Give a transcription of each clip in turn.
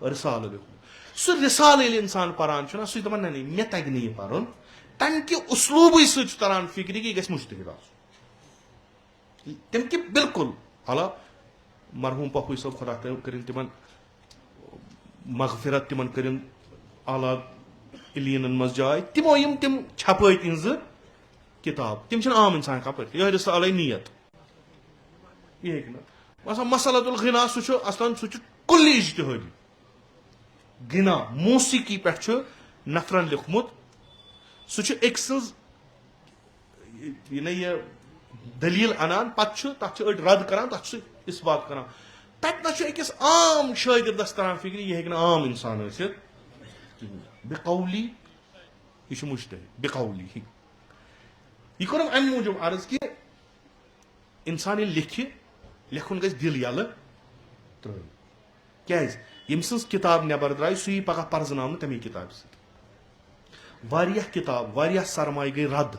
رسالہ لیوکھمت سہ رسالہ ییٚلہِ اِنسان پران چھُ نا سُہ چھُ دپان نہ نہ مےٚ تگہِ نہٕ یہِ پرُن تمہِ کہِ اُسلوٗبٕے سۭتۍ چھُ تران فِکرِ کہِ یہِ گژھِ مُجتہِد آسُن تمہِ کہِ بالکل حالا مرحوٗم پۄپھوٗ صٲب خۄدا کٔرِنۍ تِمن مغفرت تِمن کٔرِنۍ اعلیٰ علیٖنن منٛز جاے تِمو یِم تِم چھپٲے تِہنٛزٕ کِتاب تِم چھِنہٕ عام اِنسان ہٮ۪کان پٔرِتھ یِہوے رِسالے نیت یہِ ہیٚکہِ نہٕ باسان مسلۃ الغنا سُہ چھُ اصلاً سُہ چھُ کُلی اجتہٲدی غنا موسیقی پٮ۪ٹھ چھُ نفرن لیوکھمُت سُہ چھُ أکۍ سٕنٛز یہِ دلیٖل انان پتہٕ چھُ تتھ چھِ أڑۍ رد کران تتھ چھُ سُہ اثبات کران تتہِ نہ چھُ أکِس عام شٲگردس تران فِکرِ یہِ ہیٚکہِ نہٕ عام انسان ٲسِتھ کِہینۍ بقولی یہِ چھُ مُجتہِد بقولی یہِ کوٚرُم امہِ موٗجوٗب عرض کہِ انسان ییٚلہِ لیکھِ لیکھُن گژھِ دِل یلہٕ ترٲوِتھ کیازِ ییٚمہِ سٕنٛز کِتاب نٮ۪بر درٛاے سُہ یی پگاہ پرزناونہٕ تمے کِتابہِ سۭتۍ واریاہ کِتاب واریاہ سرمایہِ گٔے رد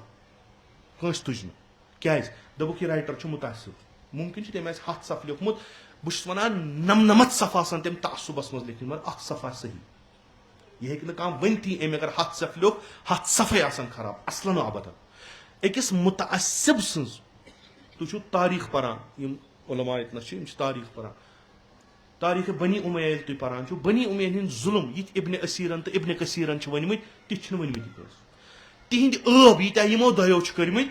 کٲنٛسہِ تُج نہٕ کیازِ دوٚپُکھ یہِ رایٹر چھُ مُتاثر مُمکِن چھُ تٔمۍ آسہِ 100 صفہٕ لیوکھمُت بہٕ چھُس ونان 99 صفہٕ آسن تٔمۍ تعصُبس منٛز لیکھمٕتۍ مگر 1 صفہٕ آسہِ صحیح یہِ ہیٚکہِ نہٕ کانٛہہ ؤنتھٕے أمۍ اگر 100 صفہٕ لیوٚکھ 100 صفے آسن خراب اصلن و ابدن أکِس مُتعصِب سٕنٛز تُہۍ چھِو تاریٖخ پران یِم علما ییٚتنس چھِ یِم چھِ تاریٖخ پران تاریٖخ بنی اُمیہ ییٚلہِ تُہۍ پران چھِو بنی اُمیہ ہٕنٛدۍ ظُلم یِتھ ابنِ اسیٖرن تہٕ ابنِ کثیٖرن چھِ ؤنمٕتۍ تِتھ چھِنہٕ ؤنمٕتۍ کٲنٛسہِ تِہنٛدۍ ٲب ییٖتیٛاہ یِمو دۄیو چھِ کٔرمٕتۍ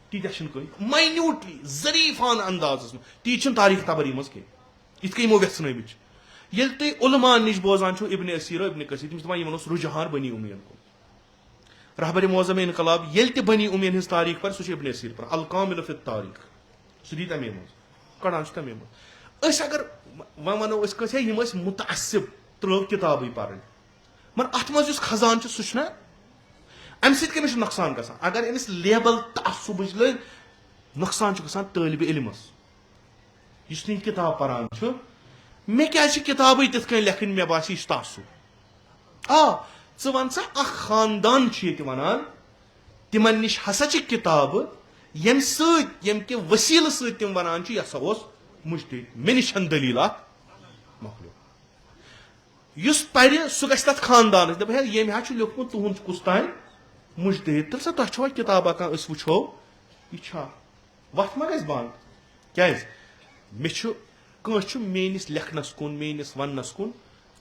تیٖتیٛاہ چھِنہٕ کٲنٛسہِ ماینیوٗٹلی ظریٖفانہٕ اندازس منٛز تیٖتۍ چھِنہٕ تاریٖخ تبری منٛز کینٛہہ یِتھ کٔنۍ یِمو ویژھنٲومٕتۍ چھِ ییٚلہِ تُہۍ علمان نِش بوزان چھِو ابنِ اسیٖر ابنِ کثیٖر تِم چھِ دپان یِمن اوس رُجحان بنی اُمیین کُن رہبرِ معظم انقلاب ییٚلہِ تہِ بنی اُمیین ہٕنٛز تاریٖخ پرِ سُہ چھُ ابنِ اسیٖر پران الکامل فی التاریٖخ سُہ دی تمے منٛز کڑان چھُ تمے منٛز أسۍ اگر وۄنۍ ونو أسۍ کٲنٛسہِ ہے یِم ٲسۍ مُتعصِب ترٲو کِتابٕے پرٕنۍ مگر اتھ منٛز یُس خزان چھُ سُہ چھُنہ امہِ سۭتۍ کٔمِس چھُ نۄقصان گژھان اگر أمِس لیبل تعصُبٕچ لٔگۍ نۄقصان چھُ گژھان طٲلبہِ علمس یُس نہٕ یہِ کِتاب پران چھُ مےٚ کیازِ چھِ کِتابٕے تِتھ کٔنۍ لیکھٕنۍ مےٚ باسہِ یہِ چھُ تعصُب ژٕ وَن سا اکھ خاندان چھُ ییٚتہِ ونان تِمن نِش ہسا چھِ کِتابہٕ ییٚمہِ سۭتۍ ییٚمہِ کہِ ؤسیٖلہٕ سۭتۍ تِم ونان چھِ یہِ ہسا اوس مُجتہِد مےٚ نِش چھنہٕ دٔلیٖل اکھ مۄکلیو یُس پرِ سُہ گژھِ تتھ خاندانس دپہِ ہے ییٚمۍ حظ چھُ لیوکھمُت تُہُنٛد کُس تانۍ مُجتہِد تیٚلہِ سا تۄہہِ چھوا کِتابہ کانٛہہ أسۍ وٕچھو یہِ چھا وتھ ما گژھِ بنٛد کیازِ مےٚ چھُ کٲنٛسہِ چھُ میٲنِس لیکھنس کُن میٲنِس وننس کُن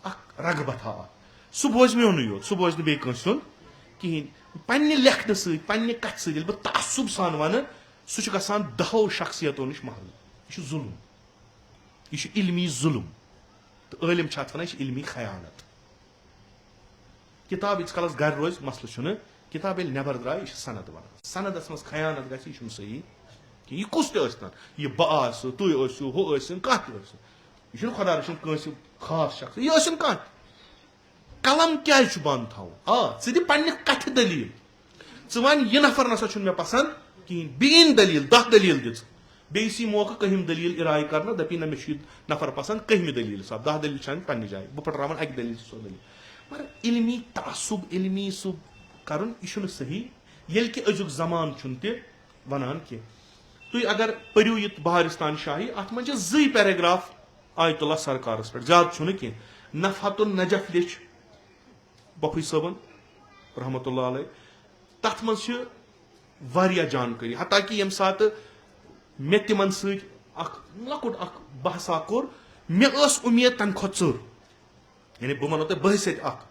اکھ رغبتھا اکھ سُہ بوزِ میونُے یوت سُہ بوزِ نہٕ بیٚیہِ کٲنٛسہِ ہُنٛد کِہینۍ پننہِ لیکھنہٕ سۭتۍ پننہِ کتھِ سۭتۍ ییٚلہِ بہٕ تعصُب سان ونہٕ سُہ چھُ گژھان 10 شخصیتو نِش محروٗم یہِ چھُ ظُلم یہ علمی ظلم تو عالم اتھ ونان یہ علمی خیانت کتاب ییٖتِس کالس گھر روزِ مسلہٕ چھُنہٕ کتاب ییٚلہِ نٮ۪بر درٛاے یہِ چھِ سند ونان سندس منٛز خیانت گژھِ یہِ چھُنہٕ صحیح کینٛہہ یہِ کُس تہِ ٲسۍتن یہِ بہٕ آسہٕ تُہۍ ٲسِو ہُہ ٲسِن کانٛہہ تہِ ٲسِن یہِ چھُنہٕ خۄدا رٔچھِنۍ کٲنٛسہِ خاص شخص یہِ ٲسِن کانٛہہ تہِ قلم کیازِ چھُ بنٛد تھاوُن ژٕ دِ پننہِ کتھِ دٔلیٖل ژٕ ون یہِ نفر نسا چھُنہٕ مےٚ پسنٛد کِہینۍ بیٚیہِ یِن دٔلیٖل 10 دٔلیٖل دِ ژٕ بیٚیہِ یی موقعہٕ کٔہِم دٔلیٖل اِرایہِ کرنہٕ دپی نہ مےٚ چھُ یہِ نفر پسنٛد 11مہِ دٔلیٖل حساب 10 دٔلیٖل چھِ پننہِ جایہِ بہٕ پھٕٹراوان اکہِ دٔلیٖل سۄ دٔلیٖل مگر علمی تعصُب علمی سُہ کرُن یہِ چھُنہٕ صحیح ییٚلہِ کہِ أزیُک زمانہٕ چھُنہٕ تہِ ونان کینٛہہ تُہۍ اگر پٔرِو یہِ بہارستان شاہی اتھ منٛز چھِ 2 پیراگراف آیت اللہ سرکارس پٮ۪ٹھ زیادٕ چھُنہٕ کینٛہہ نفحت النجف لیٚچھ پۄپھوٗ صٲبن رحمتہ اللہ علیہ تتھ منٛز چھِ واریاہ جانکٲری حتاکہِ ییٚمہِ ساتہٕ مےٚ تِمن سۭتۍ اکھ لۄکُٹ اکھ بحثا کوٚر مےٚ ٲس اُمید تمہِ کھۄتہٕ ژٔر یعنی بہٕ ونو تۄہہِ بحثیت اکھ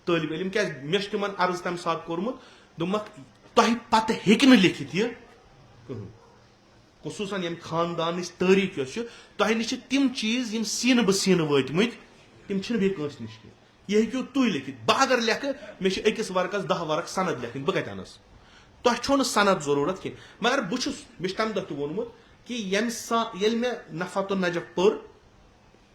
طٲلبہِ علم کیازِ مےٚ چھُ تِمن عرض تمہِ ساتہٕ کوٚرمُت دوٚپمکھ تۄہہِ پتہٕ ہیٚکہِ نہٕ لیکھِتھ یہِ کٕہٕنۍ خصوٗصن ییٚمہِ خاندانٕچ تٲریٖخ یۄس چھِ تۄہہِ نِش چھِ تِم چیٖز یِم سیٖنہٕ بہٕ سیٖنہٕ وٲتمٕتۍ تِم چھِنہٕ بیٚیہِ کٲنٛسہِ نِش کینٛہہ یہِ ہیٚکِو تُہۍ لیکھِتھ بہٕ اگر لیکھٕ مےٚ چھِ أکِس ورقس 10 ورق سند لیکھٕنۍ بہٕ کتہِ انس تۄہہِ چھو نہٕ سند ضروٗرت کینٛہہ مگر بہٕ چھُس مےٚ چھُ تمہِ دۄہ تہِ ووٚنمُت کہِ ییٚلہِ مےٚ نفحت النجف پٔر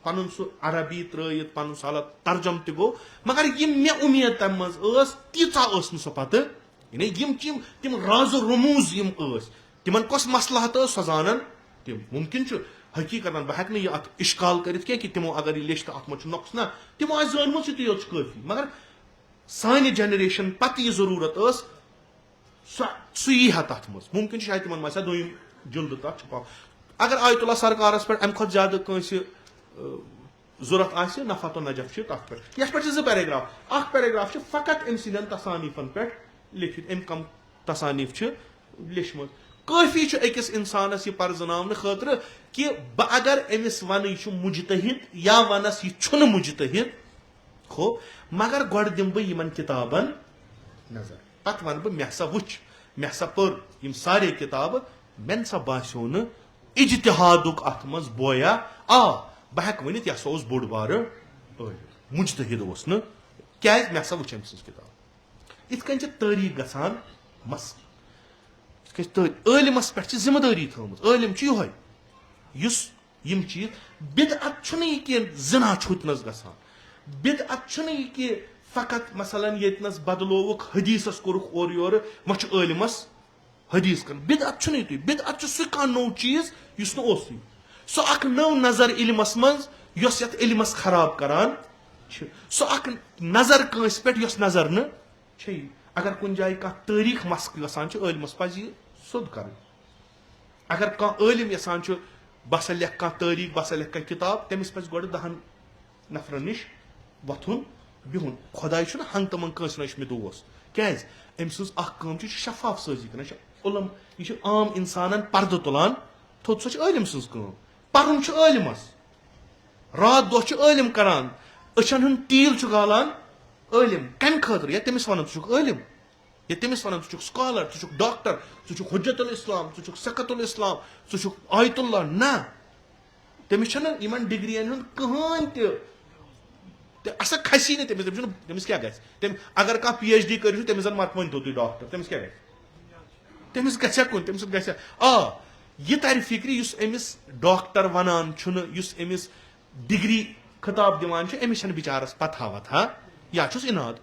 پنُن سُہ عربی ترٲیِتھ پنُن سُہ حالت ترجم تہِ گوٚو مگر یِم مےٚ اُمید تمہِ منٛز ٲس تیٖژاہ ٲس نہٕ سۄ پتہٕ یعنی یِم تِم رازٕ رموٗز یِم ٲسۍ تِمن کۄس مصلحت ٲس سۄ زانن تِم مُمکِن چھُ حقیٖقتن بہٕ ہٮ۪کہٕ نہٕ یہِ اتھ اِشکال کٔرِتھ کینٛہہ کہِ تِمو اگر یہِ لیٚچھ تہٕ اتھ منٛز چھُ نۄقص نہ تِمو آسہِ زٲنمٕژ یُتُے یوت چھُ کٲفی مگر سانہِ جنریشن پتہٕ یہِ ضروٗرت ٲس سُہ یی ہا تتھ منٛز مُمکِن چھُ شاید تِمن ما آسہِ ہا دوٚیِم جلدٕ تتھ چھُپاو اگر آیت اللہ سرکارس پٮ۪ٹھ امہِ کھۄتہٕ زیادٕ کٲنٛسہِ ضرورت آسہِ نفعت و نجف چھِ تَتھ پٮ۪ٹھ یَتھ پٮ۪ٹھ چھِ 2 پیراگراف اکھ پیراگراف چھِ فقط أمۍ سٕنٛدٮ۪ن تصانیٖفن پٮ۪ٹھ لیکھِتھ أمۍ کم تصانیٖف چھِ لیچھمٕژ کٲفی چھُ أکِس اِنسانس یہِ پرزناونہٕ خٲطرٕ کہِ بہٕ اگر أمِس وَنہٕ یہِ چھُ مُجتہِد یا وَنس یہِ چھُنہٕ مُجتہِد خوب مگر گۄڈٕ دِمہٕ بہٕ یِمن کِتابن نظر پتہٕ وَنہٕ بہٕ مےٚ ہسا وٕچھ مےٚ ہسا پٔر یِم سارے کِتابہٕ مےٚ نسا باسیٚو نہٕ اِجتِہادُک اتھ منٛز بویا بہٕ ہٮ۪کہٕ ؤنِتھ یہِ ہسا اوس بوٚڑ بارٕ عٲلِم مُجتہِد اوس نہٕ کیازِ مےٚ ہسا وٕچھ أمۍ سٕنٛز کِتاب یِتھ کٔنۍ چھِ تٲریٖخ گژھان مس عٲلِمس پٮ۪ٹھ چھِ ذِمہٕ دٲری تھٲومٕژ عٲلِم چھُ یِہوے یُس یِم چیٖز بدعت چھُنہٕ یہِ کہِ زِنا چھُ ہُتنس گژھان بدعت چھُنہٕ یہِ کہِ فقط مثلاً ییٚتنس بدلووُکھ حدیٖثس کوٚرُکھ اورٕ یورٕ وۄنۍ چھُ عٲلِمس حدیٖث کران بدعت چھُنہٕ یِتُے بدعت چھُ سُہ کانٛہہ نوٚو چیٖز یُس نہٕ اوسُے سۄ اکھ نٔو نظر علمس منٛز یۄس یتھ علمس خراب کران چھِ سۄ اکھ نظر کٲنٛسہِ پٮ۪ٹھ یۄس نظر نہٕ چھے اگر کُنہِ جایہِ کانٛہہ تٲریٖخ مسخ گژھان چھُ عٲلمس پزِ یہِ سیوٚد کرٕنۍ اگر کانٛہہ عٲلِم یژھان چھُ بہٕ ہسا لیکھٕ کانٛہہ تٲریٖخ بہٕ ہسا لیکھٕ کانٛہہ کِتاب تٔمِس پزِ گۄڈٕ 10 نفرن نِش وۄتھُن بِہُن خۄداے چھُنہٕ ہنٛگتہٕ منٛگہٕ کٲنٛسہِ نِش مےٚ دوس کیازِ أمۍ سٕنٛز اکھ کٲم چھِ شفاف سٲزی کران یہِ چھِ علم یہِ چھُ عام انسانن پردٕ تُلان تھوٚد سۄ چھِ عٲلِم سٕنٛز کٲم پرُن چھُ عٲلِمس رات دۄہ چھُ عٲلِم کران أچھن ہُنٛد تیٖل چھُ گالان عٲلِم کمہِ خٲطرٕ یا تٔمِس ونان ژٕ چھُکھ عٲلِم یا تٔمِس ونان ژٕ چھُکھ سکالر ژٕ چھُکھ ڈاکٹر ژٕ چھُکھ حجت الاسلام ژٕ چھُکھ سقت الاسلام ژٕ چھُکھ آیت اللہ نہ تٔمِس چھنہٕ یِمن ڈگرین ہُنٛد کٕہٕنۍ تہِ اَسا کھسی نہٕ تٔمِس چھُنہٕ تٔمِس کیاہ گژھِ تٔمۍ اگر کانٛہہ PhD کٔرِو تٔمِس زن ؤنۍتو تُہۍ ڈاکٹر تٔمِس کیاہ گژھِ تٔمِس گژھِ کُن تٔمِس سۭتۍ گژھِ یہِ ترِ فِکرِ یُس أمِس ڈاکٹر ونان چھُنہٕ یُس أمِس ڈگری خطاب دِوان چھُ أمِس چھنہٕ بِچارس پتہا وتھا یا چھُس اِناد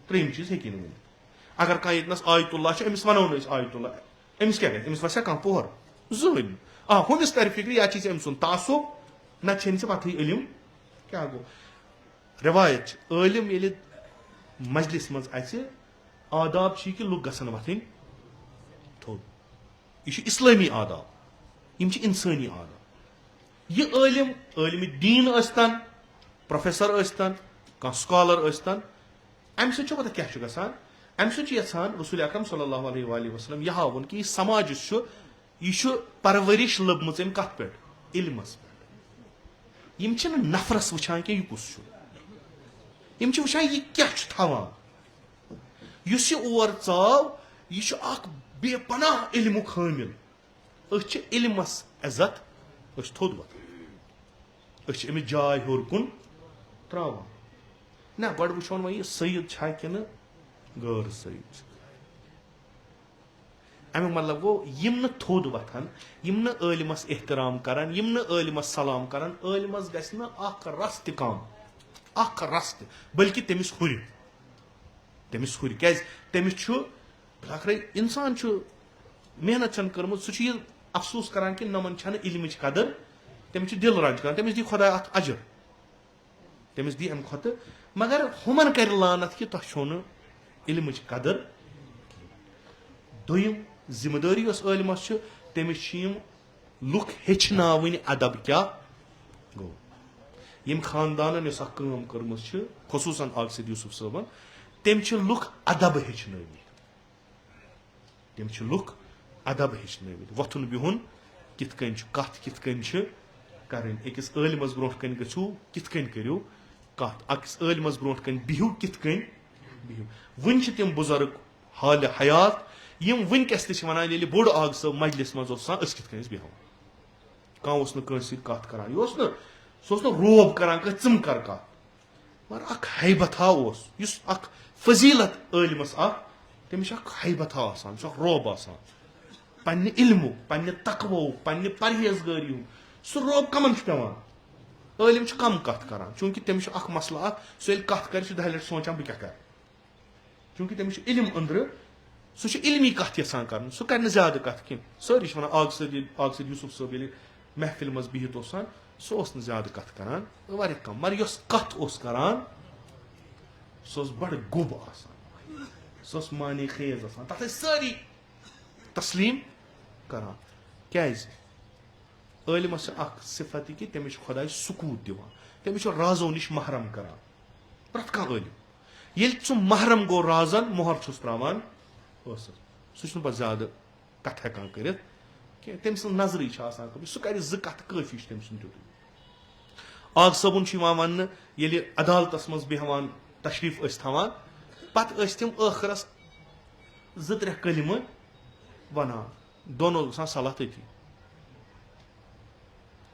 ترٛیِم چیٖز ہیٚکی نہٕ ؤنِتھ اگر کانٛہہ ییٚتنس آیت اللہ چھُ أمِس ونو نہٕ أسۍ آیت اللہ أمِس کیاہ گژھِ أمِس وسیا کانٛہہ پوہر زٕہٕنۍ نہٕ ہُمِس ترِ فِکرِ یا چھِ أمۍ سُنٛد تعصُب نتہٕ چھنہٕ ژےٚ پتہٕے علم کیاہ گوٚو رِوایت چھِ عٲلِم ییٚلہِ مجلس منٛز اَژِ آداب چھِ یہِ کہِ لُکھ گژھن وتھٕنۍ تھوٚد یہِ چھُ اسلٲمی آداب یِم چھِ انسٲنی آداب یہِ عٲلِمہِ دیٖن ٲسۍتن پروفیسر ٲسۍتن کانٛہہ سکالر ٲسۍتن امہِ سۭتۍ چھُ پتہ کیاہ چھُ گژھان امہِ سۭتۍ چھُ یژھان رسول اکرم صلی اللہ علیہ وسلم یہِ ہاوُن کہِ یہِ سماج یُس چھُ یہِ چھُ پرورش لٔبمٕژ أمۍ کتھ پٮ۪ٹھ علمس پٮ۪ٹھ یِم چھِنہٕ نفرس وٕچھان کہِ یہِ کُس چھُ یِم چھِ وٕچھان یہِ کیاہ چھُ تھاوان یُس یہِ اور ژاو یہِ چھُ اکھ بے پناہ علمُک حٲمل أسۍ چھِ علمس عزت أسۍ چھِ تھوٚد وۄتھان أسۍ چھِ أمِس جاے ہیوٚر کُن تراوان نہ گۄڈٕ وٕچھون وۄنۍ یہِ سعید چھا کِنہٕ غٲر سعید چھِ امیُک مطلب گوٚو یِم نہٕ تھوٚد وۄتھان یِم نہٕ عٲلِمس احترام کران یِم نہٕ عٲلِمس سلام کران عٲلِمس گژھِ نہٕ اکھ رس تہِ کم اکھ رس تہِ بٔلکہِ تٔمِس ہُرِ کیازِ تٔمِس چھُ ٲخرے انسان چھُ محنت چھنہٕ کٔرمٕژ سُہ چھُ یہِ افسوٗس کران کہِ نۄمن چھنہٕ علمٕچ قدر تٔمِس چھُ دِل رنج کران تٔمِس دی خۄداے اتھ اجر تٔمِس دی امہِ کھۄتہٕ مگر ہُمن کرِ لانت کہِ تۄہہِ چھو نہٕ علمٕچ قدر دوٚیِم ذِمہٕ دٲری یۄس عٲلِمس چھِ تٔمِس چھِ یِم لُکھ ہیٚچھناوٕنۍ ادب کیاہ گوٚو ییٚمہِ خاندانن یۄس اکھ کٲم کٔرمٕژ چھِ خصوٗصن آصِف یوٗسف صٲبن تٔمۍ چھِ لُکھ ادب ہیٚچھنٲومٕتۍ وۄتھُن بِہُن کِتھ کٔنۍ چھُ کتھ کِتھ کٔنۍ چھِ کرٕنۍ أکِس عٲلِمس برونٛٹھ کٔنۍ گٔژھِو کِتھ کٔنۍ کٔرِو کتھ أکِس عٲلِمس برونٛٹھ کٔنۍ بِہِو کِتھ کٔنۍ بِہِو وُنہِ چھِ تِم بُزرگ حالہِ حیات یِم وٕنکیٚس تہِ چھِ ونان ییٚلہِ بوٚڑ آگ صٲب مجلس منٛز اوس آسان أسۍ کِتھ کٔنۍ ٲسۍ بیٚہوان کانٛہہ اوس نہٕ کٲنٛسہِ سۭتۍ کتھ کران یہِ اوس نہٕ سُہ اوس نہٕ روب کران کٲنٛسہِ ژٕ کر کتھ مگر اکھ حیبتھا اوس یُس اکھ فضیلت عٲلِمس اکھ تٔمِس چھُ اکھ حیبتھا آسان سُہ اکھ روب آسان پننہِ علمُک پننہِ تقوہُک پننہِ پرہیزگٲری ہُنٛد سُہ روب کمن چھُ پیوان عٲلِم چھُ کم کتھ کران چوٗنٛکہِ تٔمِس چھُ اکھ مسلہٕ اکھ سُہ ییٚلہِ کتھ کرِ سُہ 10 لٹہِ سونٛچان بہٕ کیاہ کرٕ چوٗنٛکہِ تٔمِس چھُ علم أنٛدرٕ سُہ چھُ علمی کتھ یژھان کرُن سُہ کرِ نہٕ زیادٕ کتھ کینٛہہ سٲری چھِ ونان آغ یوٗسف صٲب ییٚلہِ محفِل منٛز بِہِتھ اوس آسان سُہ اوس نہٕ زیادٕ کتھ کران واریاہ کم مگر یۄس کتھ اوس کران سۄ ٲس بڑٕ گوٚب آسان سۄ ٲس معنے خیز آسان تتھ ٲسۍ سٲری تسلیٖم کران کیازِ عٲلِمس چھِ اکھ صفت یہِ کہِ تٔمِس چھُ خۄداے سکوٗت دِوان تٔمِس چھُ رازو نِش محرم کران پرٛٮ۪تھ کانٛہہ عٲلِم ییٚلہِ سُہ محرم گوٚو رازن مۄہر چھُس تراوان ٲسس سُہ چھُنہٕ پتہٕ زیادٕ کتھ ہٮ۪کان کٔرِتھ کینٛہہ تٔمۍ سٕنٛز نظرٕے چھِ آسان کٔرمٕژ سُہ کرِ 2 کتھٕ کٲفی چھُ تٔمۍ سُنٛد تیُتُے آگ صٲبُن چھُ یِوان وننہٕ ییٚلہِ عدالتس منٛز بیٚہوان تشریٖف ٲسۍ تھاوان پتہٕ ٲسۍ تِم ٲخرس 2-3 کلمہٕ ونان دۄن اوس گژھان صلح تٔتی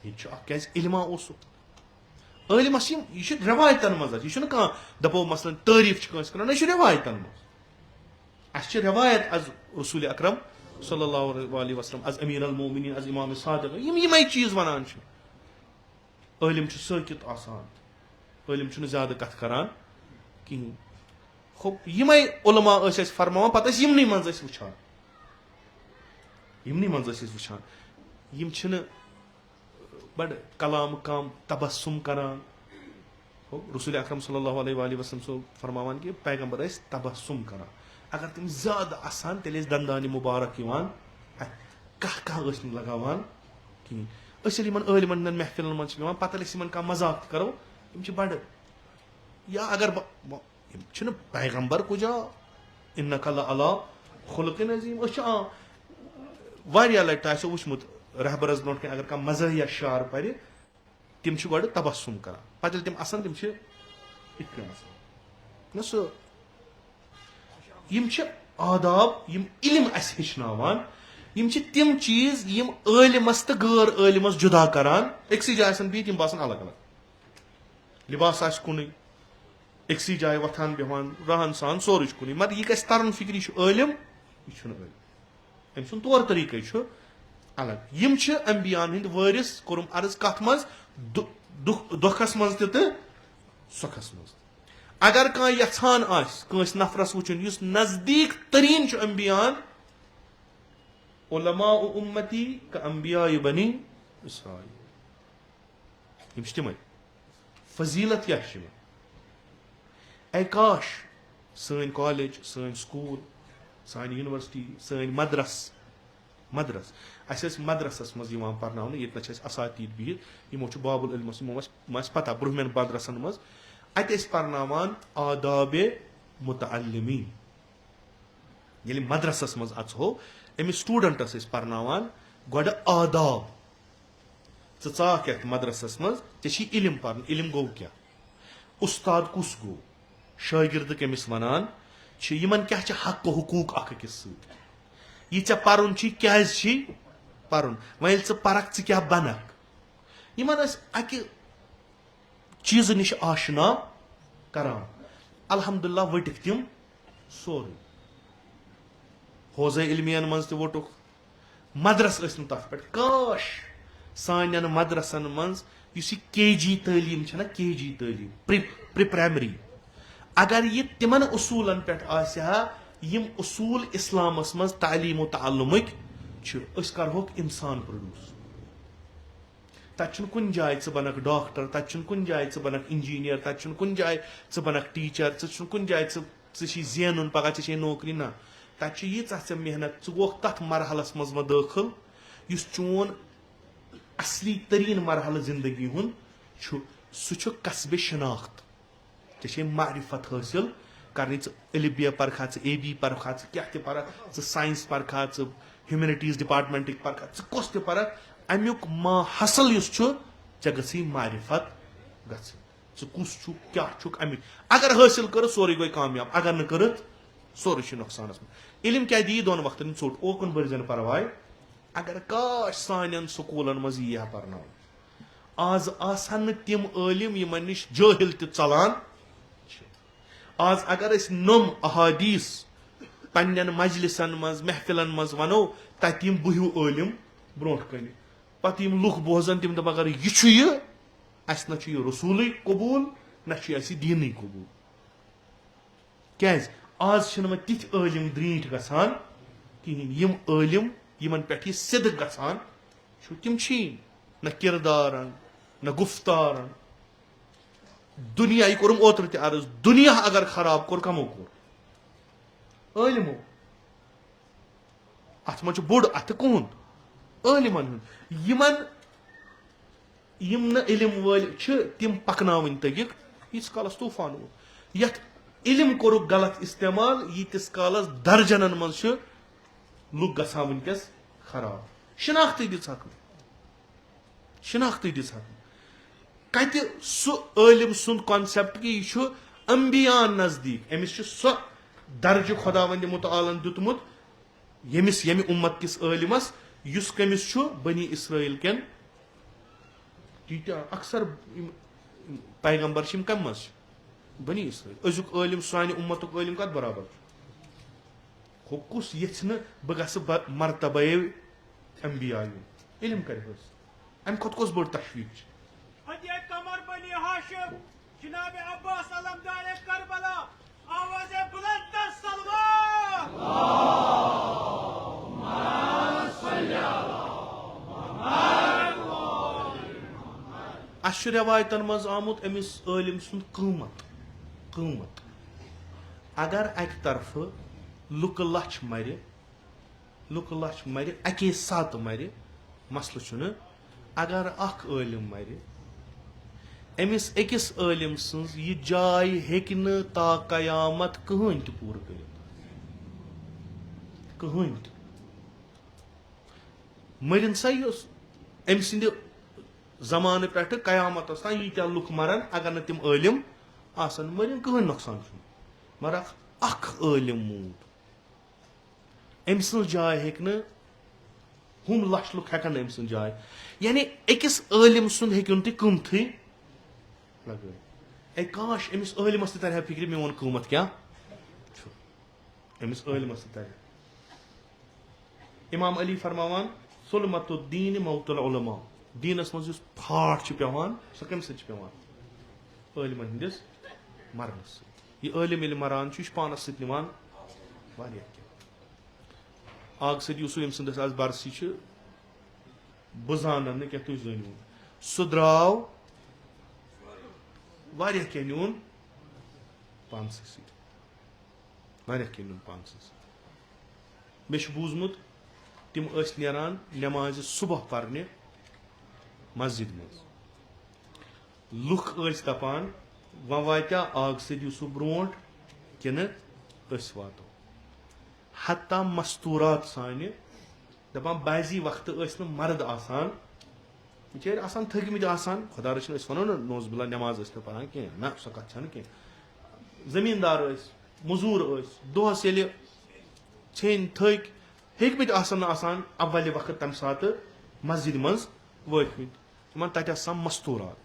ییٚتہِ چھُ اکھ کیازِ علما اوسُکھ عٲلمس یہِ چھُ رٮ۪وایتن منٛز یہِ چھُنہٕ کانٛہہ دپو مثلاً تعریٖف چھِ کٲنٛسہِ کران نہ یہِ چھُ رٮ۪وایتن منٛز اسہِ چھِ رٮ۪وایت از رسول اکرم صلی اللہ علیہ وسلم از امیر المومنین از امام صادق یِم یِمے چیٖز ونان چھِ عٲلم چھُ سٲکِت آسان عٲلم چھُنہٕ زیادٕ کتھ کران کِہینۍ خب یِمے علما ٲسۍ اَسہِ فرماوان پتہٕ ٲسۍ یِمنٕے منٛز ٲسۍ وٕچھان یِم چھِنہٕ بڑٕ کلام کم تبسم کران رسول اکرم صلی اللہ علیہ وسلم صٲب فرماوان کہِ پیغمبر ٲسۍ تبسم کران اگر تِم زیادٕ آسان تیٚلہِ ٲسۍ دندانہِ مُبارک یِوان کانٛہہ ٲسۍ نہٕ لگاوان کِہینۍ أسۍ ییٚلہِ یِمن عٲلمن ہٕنٛدٮ۪ن محفلن منٛز چھِ بیٚہوان پتہٕ ییٚلہِ أسۍ یِمن کانٛہہ مزاق تہِ کرو یِم چھِ بڑٕ یا اگر یِم چھِنہٕ پیغمبر کُجا اِنکَ لَعَلَىٰ خُلُقٍ عظیٖم أسۍ چھِ واریاہ لٹہِ تۄہہِ آسیو وٕچھمُت رہبرس برونٛٹھ کَنۍ اگر کانٛہہ مزاحیہ شعر پرِ تِم چھِ گۄڈٕ تبسم کران پتہٕ ییٚلہِ تِم آسان تِم چھِ یِتھ کٔنۍ آسان سُہ یِم چھِ آداب یِم علم اَسہِ ہیٚچھناوان یِم چھِ تِم چیٖز یِم عٲلمس تہٕ غٲر عٲلمس جُدا کران أکسٕے جایہِ آسان بِہِتھ یِم باسان الگ الگ لباس آسہِ کُنُے أکسٕے جایہِ وۄتھان بیٚہوان رہن سہن سورُے چھُ کُنُے مگر یہِ گژھِ ترُن فِکرِ یہِ چھُ عٲلم یہِ چھُنہٕ عٲلم أمۍ سُنٛد طور طریٖقے چھُ الگ یِم چھِ انبیاہن ہٕنٛدۍ وٲرِث کوٚرُم عرض کتھ منٛز دۄکھس منٛز تہِ تہٕ سۄکھس منٛز اگر کانٛہہ یژھان آسہِ کٲنٛسہِ نفرس وٕچھُن یُس نزدیٖک تریٖن چھُ انبیاہن علماء اُمتی کانبیاء بنی اسرائیل یِم چھِ تِمے فضیلت کیاہ چھِ یِمن اے کاش سٲنۍ کالیج سٲنۍ سکوٗل سانہِ یونیورسٹی سٲنۍ مدرس اَسہِ ٲسۍ مدرسس منٛز یِوان پرناونہٕ ییٚتہِ نہ چھِ اَسہِ اساتید بِہِتھ یِمو چھُ باب العلمس یِمو ما آسہِ پتہ برونٛہمٮ۪ن مدرسن منٛز اَتہِ ٲسۍ پرناوان آدابِ مُتعلِمیٖن ییٚلہِ مدرسس منٛز اژہو أمِس سٹوٗڈنٹس ٲسۍ پرناوان گۄڈٕ آداب ژٕ ژاکھ یتھ مدرسس منٛز ژےٚ چھی علم پرُن علم گوٚو کیٛاہ اُستاد کُس گوٚو شٲگرد کٔمِس ونان چھِ یِمن کیٛاہ چھِ حق حقوٗق اکھ أکِس سۭتۍ یہِ ژےٚ پرُن چھی کیٛازِ چھی پرُن وۄنۍ ییٚلہِ ژٕ پرکھ ژٕ کیٛاہ بنکھ یِمن ٲسۍ اکہِ چیٖزٕ نِش آشنا کران الحمدللہ ؤٹِکھ تِم سورُے حوضے علمین منٛز تہِ ووٚٹُکھ مدرس ٲسۍ نہٕ تتھ پٮ۪ٹھ کاش سانٮ۪ن مدرسن منٛز یُس یہِ KG تعلیٖم چھےٚ نہ KG تعلیٖم پری پرایمری اگر یہِ تِمن اصوٗلن پٮ۪ٹھ آسہِ ہا یِم اصوٗل اسلامس منٛز تعلیٖم و تعلُمٕکۍ چھِ أسۍ کرہوکھ انسان پروڈیوس تتہِ چھُنہٕ کُنہِ جایہِ ژٕ بنکھ ڈاکٹر تتہِ چھُنہٕ کُنہِ جایہِ ژٕ بنکھ انجیٖنیر تتہِ چھُنہٕ کُنہِ جایہِ ژٕ بنکھ ٹیٖچر ژٕ چھُنہٕ کُنہِ جایہِ ژٕ چھی زینُن پگہہ ژےٚ چھے نوکری نہ تتہِ چھِ ییٖژاہ ژےٚ محنت ژٕ گوکھ تتھ مرحلس منٛز وۄنۍ دٲخل یُس چون اصلی تریٖن مرحلہٕ زندگی ہُنٛد چھُ سُہ چھُ قصبِ شناخت ژےٚ چھے معرفت حٲصِل کرنہِ ژٕ ا ب پرکھا ژٕ AB پرکھا ژٕ کیٛاہ تہِ پرکھ ژٕ ساینس پرکھا ژٕ ہیومنٹیٖز ڈپارٹمنٹٕکۍ پرکھا ژٕ کۄس تہِ پرکھ امیُک ما حصل یُس چھُ ژےٚ گژھٕے معرفت گژھٕنۍ ژٕ کُس چھُکھ کیٛاہ چھُکھ امیُک اگر حٲصِل کٔرٕتھ سورُے گوٚو کامیاب اگر نہٕ کٔرٕتھ سورُے چھُ نۄقصانس منٛز علم کیٛاہ دِیہِ دۄن وقتن ژوٚٹ اوکُن بٔرزٮ۪ن پرواے اگر کاش سانٮ۪ن سکوٗلن منٛز یی ہا پرناونہٕ آز آسہن نہٕ تِم عٲلم یِمن نِش جٲہل تہِ ژلان چھِ آز اگر أسۍ نوٚم احادیٖث پننٮ۪ن مجلسن منٛز محفلن منٛز ونو تتہِ یِم بٕہِو عٲلم برونٛٹھ کنہِ پتہٕ یِم لُکھ بوزن تِم دپن اگر یہِ چھُ یہِ اسہِ نہ چھُ یہِ رسوٗلٕے قبوٗل نہ چھُ اسہِ یہِ دیٖنٕے قبوٗل کیٛازِ آز چھِنہٕ وۄنۍ تِتھۍ عٲلم درٛیٖنٹھۍ گژھان کِہینۍ یِم عٲلم یِمن پٮ۪ٹھ یہِ صدق گژھان چھُ تِم چھی نہ کردارن نہ گفتارن دُنیا یہِ کوٚرُم اوترٕ تہِ عرض دُنیا اگر خراب کوٚر کمو کوٚر عٲلمو اتھ منٛز چھُ بوٚڑ اتھٕ کُہُنٛد عٲلمن ہُنٛد یِمن یم نہ علم ول تم پکناون تگک یس کالس طوفان ووت یت علم کورک غلط استعمال یتس کالس درجنن من لوگ گژھان ونکس خراب شناختی دژک شناختی دژک کتہ سہ عالم سند کانسیپٹ کہ یہ انبیاء نزدیک امس سہ درجہ خدا وند متعالن دیتمت یمس یمہ امت کس عالمس یس کمس بنی اسرائیل کن تیتیا اکثر پیغمبر کم مز بنی اسرائیل ازیک عالم سانہ امتک عالم کت برابر ہو کس یھ بہ گھس مرتبہ انبیاء علم کر ام کھت کس بڑ تشویق قمر بنی ہاشم جناب عباس علمدار کربلا آواز بلند تر سلوات اس روایتن مز آمت امس عالم سند قیمت اگر اکہ طرف لک لچھ مر اکی سات مر مسلہ چھُنہٕ اگر اخ عالم مر امس اکس عالم سنز یہ جائے ہیکہ نہ تا قیامت کہین تہ پور کرت کہین تہ مرن سا ام سند زمانہ پہ قیامت تان یتیا لک مرن اگر نہ تم عالم آسن مرن کہین نقصان چھ مگر اخ عالم مود ام سن جائے ہیکہ نہ ہم لچھ لک ہیکن ام سن جائے یعنی اکس عالم سند ہیکن تہ قیمتھے لگے اے کاش امس عالمس تہ ترہا فکر میون قیمت کیا امس عالمس تہ ترہا امام علی فرماوان ظلمت الدین موت العلماء دینس مز یس پھاٹ پیوان سہ کم سۭتۍ چھِ پیوان عالمن ہندس مرنس یہ عالم ییٚلہِ مران یہ پانس سۭتۍ نِوان واریاہ کینٛہہ آگ سید یوسف یم سندس آز برسی بہ زانن نہ کینٛہہ تُہۍ زٲنِو سہ درٛاو واریاہ کینٛہہ نیون پانسٕے سۭتۍ واریاہ کینٛہہ نیون پانسٕے سۭتۍ مےٚ چھُ بوٗزمُت تِم ٲسۍ نیران نٮ۪مازِ صبح پرنہِ مسجد منٛز لُکھ ٲسۍ دپان وۄنۍ واتیا آگ سید یوسف برونٛٹھ کِنہٕ أسۍ واتو حتیٰ مستوٗرات سانہِ دپان بعضی وقتہٕ ٲسۍ نہٕ مرد آسان بچٲرۍ آسان تھٔکمٕتۍ آسان خدا رٔچھِنۍ أسۍ وَنو نہٕ نوز باللہ نٮ۪ماز ٲسۍ نہٕ پران کینٛہہ نہ سۄ کتھ چھنہٕ کینٛہہ زٔمیٖندار ٲسۍ موٚزوٗر ٲسۍ دۄہس ییٚلہِ ژھیٚنۍ تھٔکۍ ہیٚکمٕتۍ آسان نہٕ آسان اولہِ وقت تمہِ ساتہٕ مسجد منٛز وٲتمٕتۍ تِمن تتہِ آسان مستوٗرات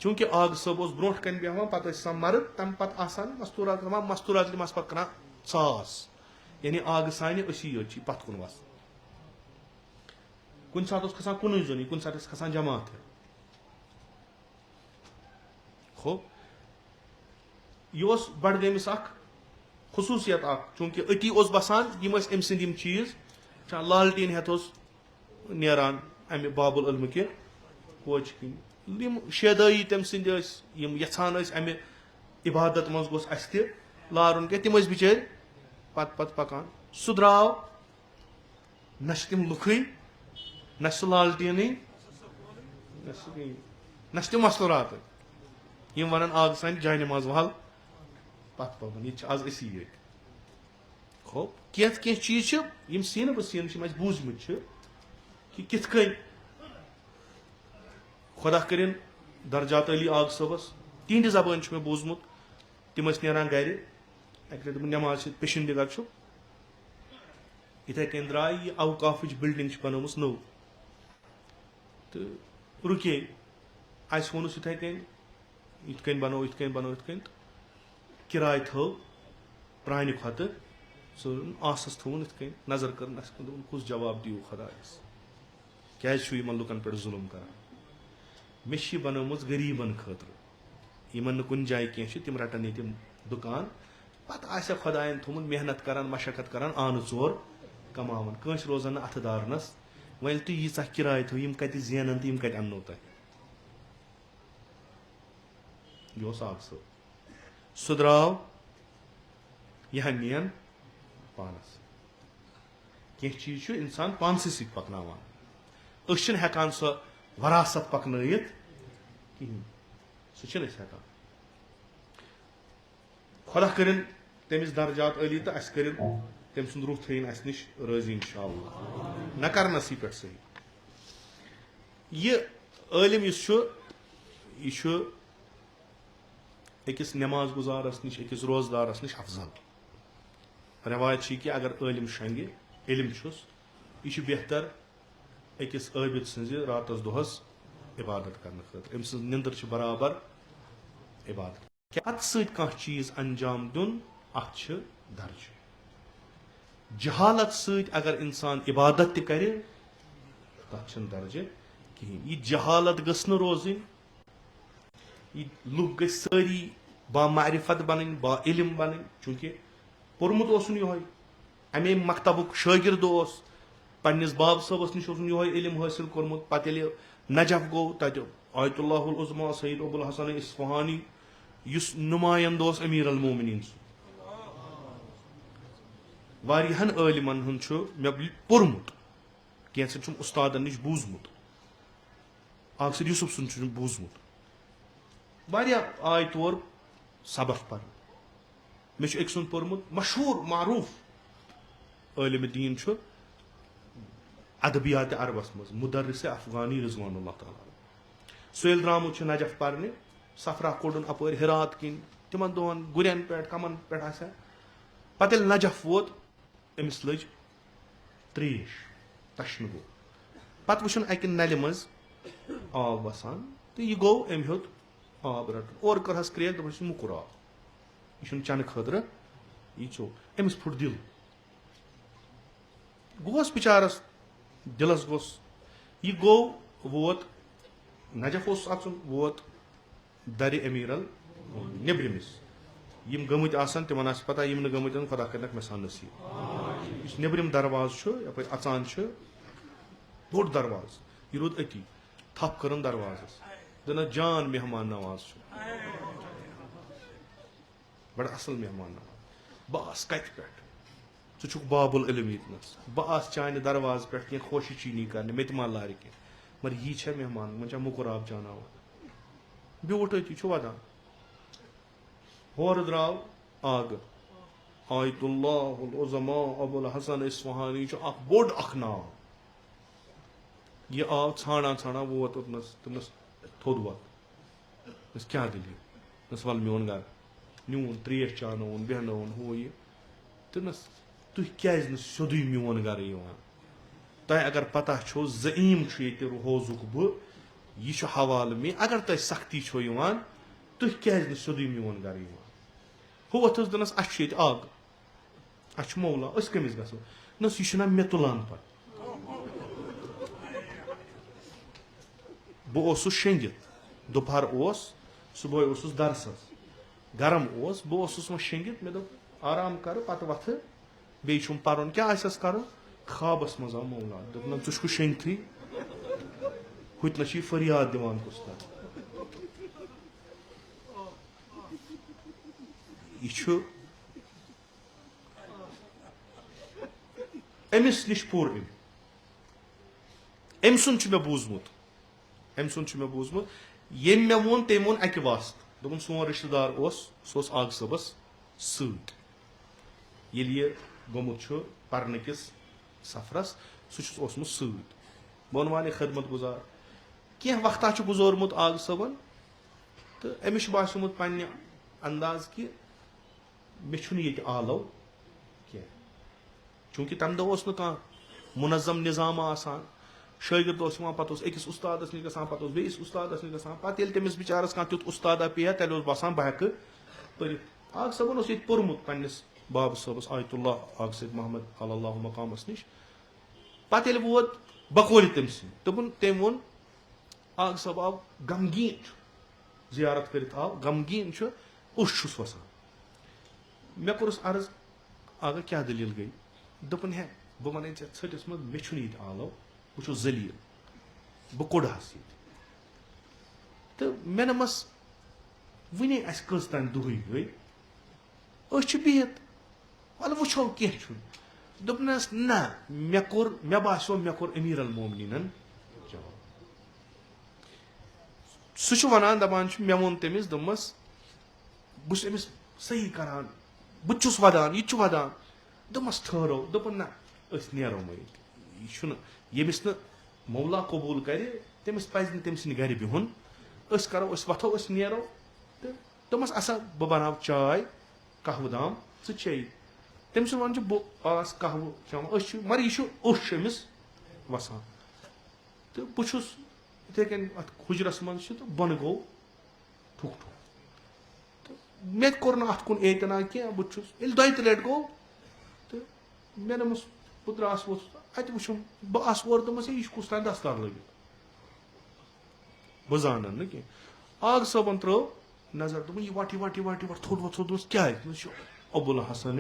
چوٗنٛکہِ آگہٕ صٲب اوس برونٛٹھ کنہِ بیٚہوان پتہٕ ٲسۍ آسان مرد تمہِ پتہٕ آسان مستوٗرات دپان مستوٗرات ییٚلہِ آسہٕ پتہٕ کران ژاس یعنی آگہٕ سانہِ أسی یوت چھِ پتھ کُن وسان کُنہِ ساتہٕ اوس کھسان کُنُے زوٚنٕے کُنہِ ساتہٕ ٲسۍ کھسان جماعت خوب یہ اوس بڈگٲمِس اکھ خصوٗصیت اکھ چوٗنٛکہِ أتی اوس بسان یِم ٲسۍ أمۍ سٕنٛدۍ یِم چیٖز لالٹیٖن ہٮ۪تھ اوس نیران امہِ باب العلمہٕ کہِ کوچہِ کِنۍ یِم شیدٲیی تٔمۍ سٕنٛدۍ ٲسۍ یِم یژھان ٲسۍ امہِ عبادت منٛز گوٚژھ اسہِ تہِ لارُن کینٛہہ تِم ٲسۍ بِچٲرۍ پتہٕ پکان سُہ درٛاو نہ چھِ تِم لُکھٕے نہ چھِ سُہ لالٹیٖنٕے نہ چھِ تِم مستوٗراتٕے یِم ونان آگ سانہِ جاے نٮ۪ماز وال پتھ پکُن ییٚتہِ چھِ آز أسی ییٚتہِ خوب کینٛہہ چیٖز چھِ یِم سیٖنہٕ بہٕ سیٖنہٕ چھِ یِم اَسہِ بوٗزمٕتۍ چھِ کہ کِتھ کٔنۍ خۄدا کٔرِنۍ درجات علی آگ صٲبس تِہنٛدِ زبٲنۍ چھُ مےٚ بوٗزمُت تِم ٲسۍ نیران گرِ اکہِ لٹہِ دوٚپُن نٮ۪ماز چھِ پیشن دِگر چھُ یِتھے کٔنۍ درٛاے یہِ اوقافٕچ بِلڈنٛگ چھِ بنٲومٕژ نٔو تہٕ رُکے اَسہِ ووٚنُس یِتھے کٔنۍ یِتھ کٔنۍ بنو یِتھ کٔنۍ بنو یِتھ کٔنۍ تہٕ کِراے تھٲو پرانہِ کھۄتہٕ ژٕ آسس تھوٚوُن یِتھ کٔنۍ نظر کٔرٕن اَسہِ دوٚپُن کُس جواب دِیِو خۄدایس کیازِ چھُو یِمن لُکن پٮ۪ٹھ ظُلُم کران مےٚ چھِ یہِ بنٲومٕژ غریٖبن خٲطرٕ یِمن نہٕ کُنہِ جایہِ کینٛہہ چھُ تِم رٹن ییٚتہِ دُکان پتہٕ آسہِ خۄداین تھوٚومُت محنت کران مشقت کران آنہٕ ژور کماوان کٲنٛسہِ روزان نہٕ اتھٕ دارنس وۄنۍ ییٚلہِ تُہۍ ییٖژاہ کِراے تھٲو یِم کتہِ زینن تہٕ یِم کتہِ اننو تۄہہِ یہِ اوس آگ صٲب سُہ درٛاو یہِ ہا نِین پانس کینٛہہ چیٖز چھُ انسان پانسٕے سۭتۍ پکناوان أسۍ چھِنہٕ ہٮ۪کان سۄ وراثت پکنائت کہین سہ ہیکان خدا کرن تمس درجات علی تو اس کرن تم سند روح تھین اس نش راضی انشاءاللہ نہ کرنسی پہ صحیح یہ عالم یہ اکس نماز گزارس نش اکس روزدارس نش افضل روایت کہ اگر عالم شنگہ علم چھس یہ بہتر اکس عابد سنز راتس دہس عبادت کرنے خاطر ام سن نندر برابر عبادت ات ست کھانا چیز انجام دن ات درج جہالت ست اگر انسان عبادت تہ کرے تک درجہ کہین یہ جہالت گھس نہ روزن یہ لوگ گھ ساری با معرفت بن با علم بن چونکہ پورمت اوسن یہ امے مکتبک شاگرد اس پنس باب صبس نش یہ علم حاصل کورمت پتہ ییٚلہِ نجف گو تت آیت اللہ العظما سید ابو الحسن اصفہانی اس نمائند اس امیر المومنین واریاہن عالمن ہند مے پورمت کینژن چھم استادن نش بوزمت اکھ سر یوسف سن چھم بوزمت واریاہ آے تور سبق پر مے چھ أکۍ سُنٛد پورمت مشہور معروف عالم دین چھ ادبیات عربس مز مدرس افغانی رضوان اللہ تعالی سہ ییٚلہِ درامُت چھُ نجف پرنہِ سفرا کوڑن اپر ہرات کن تمن دہن گرین پہ کمن پہ آسا پتہ ییٚلہِ نجف ووت امس لج تریش تشنہ گو پتہ وچھن اکہ نلہ مز آب وسان تو یہ گو ام ہیوت آب رٹن اور کرہس کریک دپس مکر آب یہ چنہ خاطر یہ چو امس پھٹ دل گوس بچارس دلس گوس یہ گو ووت نجف اس اژن ووت در امیر نبرمس یم گمت آسان تمن آس پتہ یم نہ گمت خدا کرنک مے سان نصیب اس نبرم درواز یپ اچان بوڑ درواز یہ رود اتی تھپ کرن دروازس دنا جان مہمان نواز بڑا اصل مہمان نواز بس کت پہ ژٕ چھُکھ باب العلم ییٚتنس بہٕ آس چانہِ درواز پٮ۪ٹھ کینٛہہ خوشی چینی کرنہِ مےٚ تہِ ما لارِ کینٛہہ مگر یی چھےٚ مہمان وۄنۍ چھا مُکُر آب چاناوان بیوٗٹھ أتی چھُ ودان ہورٕ درٛاو آگہٕ آیت اللہ العظما ابو الحسن اصفہانی چھُ اکھ بوٚڑ اکھ ناو یہِ آو ژھانڈان ژھانڈان ووت اوٚتنس دوٚپنس تھوٚد وۄتھ دوٚپنس کیٛاہ دٔلیٖل دوٚپنس وَل میون گرٕ نیوٗن تریش چانووُن بیٚہنووُن ہُہ یہِ دوٚپنس تُہۍ کیازِ نہٕ سیوٚدُے میون گرٕ یِوان تۄہہِ اگر پتہ چھو زعیٖم چھُ ییٚتہِ روزُک بہٕ یہ چھُ حوالہٕ مےٚ اگر تۄہہِ سختی چھو یِوان تُہۍ کیازِ نہٕ سیوٚدُے میون گرٕ یِوان ہُہ وۄتھس دپنس اسہِ چھُ ییٚتہِ آگ اسہِ چھُ مولا أسۍ کٔمِس گژھو نس یہِ چھُنہ مےٚ تُلان پتہٕ بہٕ اوسُس شیٚنگِتھ دُپہر اوس صبحٲے اوسُس درسس گرم اوس بہٕ اوسُس وۄنۍ شیٚنگِتھ مےٚ دوٚپ آرام کرٕ پتہٕ وۄتھٕ بیٚیہِ چھُم پرُن کیٛاہ آسٮ۪س کرُن خوابس منٛز آو مولا دوٚپنم ژٕ چھُکھ شیٚنگتھٕے ہُتہِ نہ چھِ یہِ فریاد دِوان کُستام یہ چھُ أمِس نِش پوٚر أمۍ سُنٛد چھُ مےٚ بوٗزمُت ییٚمۍ مےٚ ووٚن تٔمۍ ووٚن اکہِ واسطہٕ دوٚپُن سون رشتہٕ دار اوس سُہ اوس آغا صٲبس سۭتۍ ییٚلہِ یہِ گوٚمُت چھُ پرنہٕ کِس سفرس سُہ چھُس اوسمُت سۭتۍ بہٕ ووٚن والے خدمت گُزار کینٛہہ وقتہ چھُ گُزورمُت آغا صٲبن تہٕ أمِس چھُ باسیومُت پننہِ انداز کہِ مےٚ چھُنہٕ ییٚتہِ آلو کینٛہہ چوٗنٛکہِ تمہِ دۄہ اوس نہٕ کانٛہہ منظم نظام آسان شٲگرد اوس یِوان پتہٕ اوس أکِس اُستادس نِش گژھان پتہٕ اوس بیٚیِس اُستادس نِش گژھان پتہٕ ییٚلہِ تٔمِس بِچارس کانٛہہ تیُتھ اُستادا پیٚیہِ ہا تیٚلہِ اوس باسان بہٕ ہٮ۪کہٕ پٔرِتھ آغا صٲبن اوس ییٚتہِ پوٚرمُت پننِس بابہٕ صٲبس آیت اللہ آغا سید محمد علی اللہ مقامس نِش پتہٕ ییٚلہِ ووت بکورِ تٔمۍ سٕنٛدۍ دوٚپُن تٔمۍ ووٚن آغا صٲب آو غمگیٖن چھُ زیارت کٔرِتھ آو غمگیٖن چھُ اوٚش چھُس وسان مےٚ کوٚرُس عرض آغا کیٛاہ دٔلیٖل گٔے دوٚپُن ہے بہٕ وَنَے ژےٚ ژھٔٹِس منٛز مےٚ چھُنہٕ ییٚتہِ آلو بہٕ چھُس ذٔلیٖل بہٕ کوٚڑہس ییٚتہِ تہٕ مےٚ نَمَس وٕنے اَسہِ کٔژ تانۍ دۄہٕے گٔے أسۍ چھِ بِہِتھ وَلہٕ وٕچھو کینٛہہ چھُنہٕ دوٚپنَس نہ مےٚ باسیو مےٚ کوٚر أمیٖر المومنیٖنن جواب سہ ونان دپان مے وون تمس دوپمس بہٕ أمِس صحیح کران بہٕ چھُس ودان یہِ تہِ چھُ ودان دوپمس ٹھہرو دوٚپُن نہ أسۍ نیرو وۄنۍ یہِ چھُنہٕ ییٚمِس نہٕ مولا قبوٗل کرِ تٔمِس پزِ نہٕ تٔمۍ سٕنٛدِ گرِ بِہُن أسۍ کرو أسۍ وۄتھو أسۍ نیرو تہٕ دوٚپمس اَسا بہٕ بناو چاے قہوٕ دام ژٕ چیٚیہِ تٔمۍ سُنٛد وَنُن چھُ بہٕ آس قہوٕ چٮ۪وان أسۍ چھِ مگر یہِ چھُ اوٚش أمِس وسان تہٕ بہٕ چھُس یِتھٕے کٔنۍ اَتھ حُجرس منٛز چھُ تہٕ بۄنہٕ گوٚو ٹھُک ٹھُک تہٕ مےٚ تہِ کوٚر نہٕ اَتھ کُن اعتنا کینٛہہ بہٕ چھُس ییٚلہِ دۄیہِ ترٛےٚ لٹہِ گوٚو تہٕ مےٚ دوٚپمس بہٕ درٛاس ووٚتھُس اَتہِ وٕچھُم بہٕ آسہٕ اورٕ دوٚپمس ہے یہِ چھُ کُس تانۍ دستار لٲگِتھ بہٕ زانن نہٕ کینٛہہ آغا صٲبن ترٲو نظر دوٚپُن یہِ وٹ یہِ وٹ تھوٚد وۄتھ تھوٚد دوٚپمس کیٛازِ یہِ چھُ ابوالحسن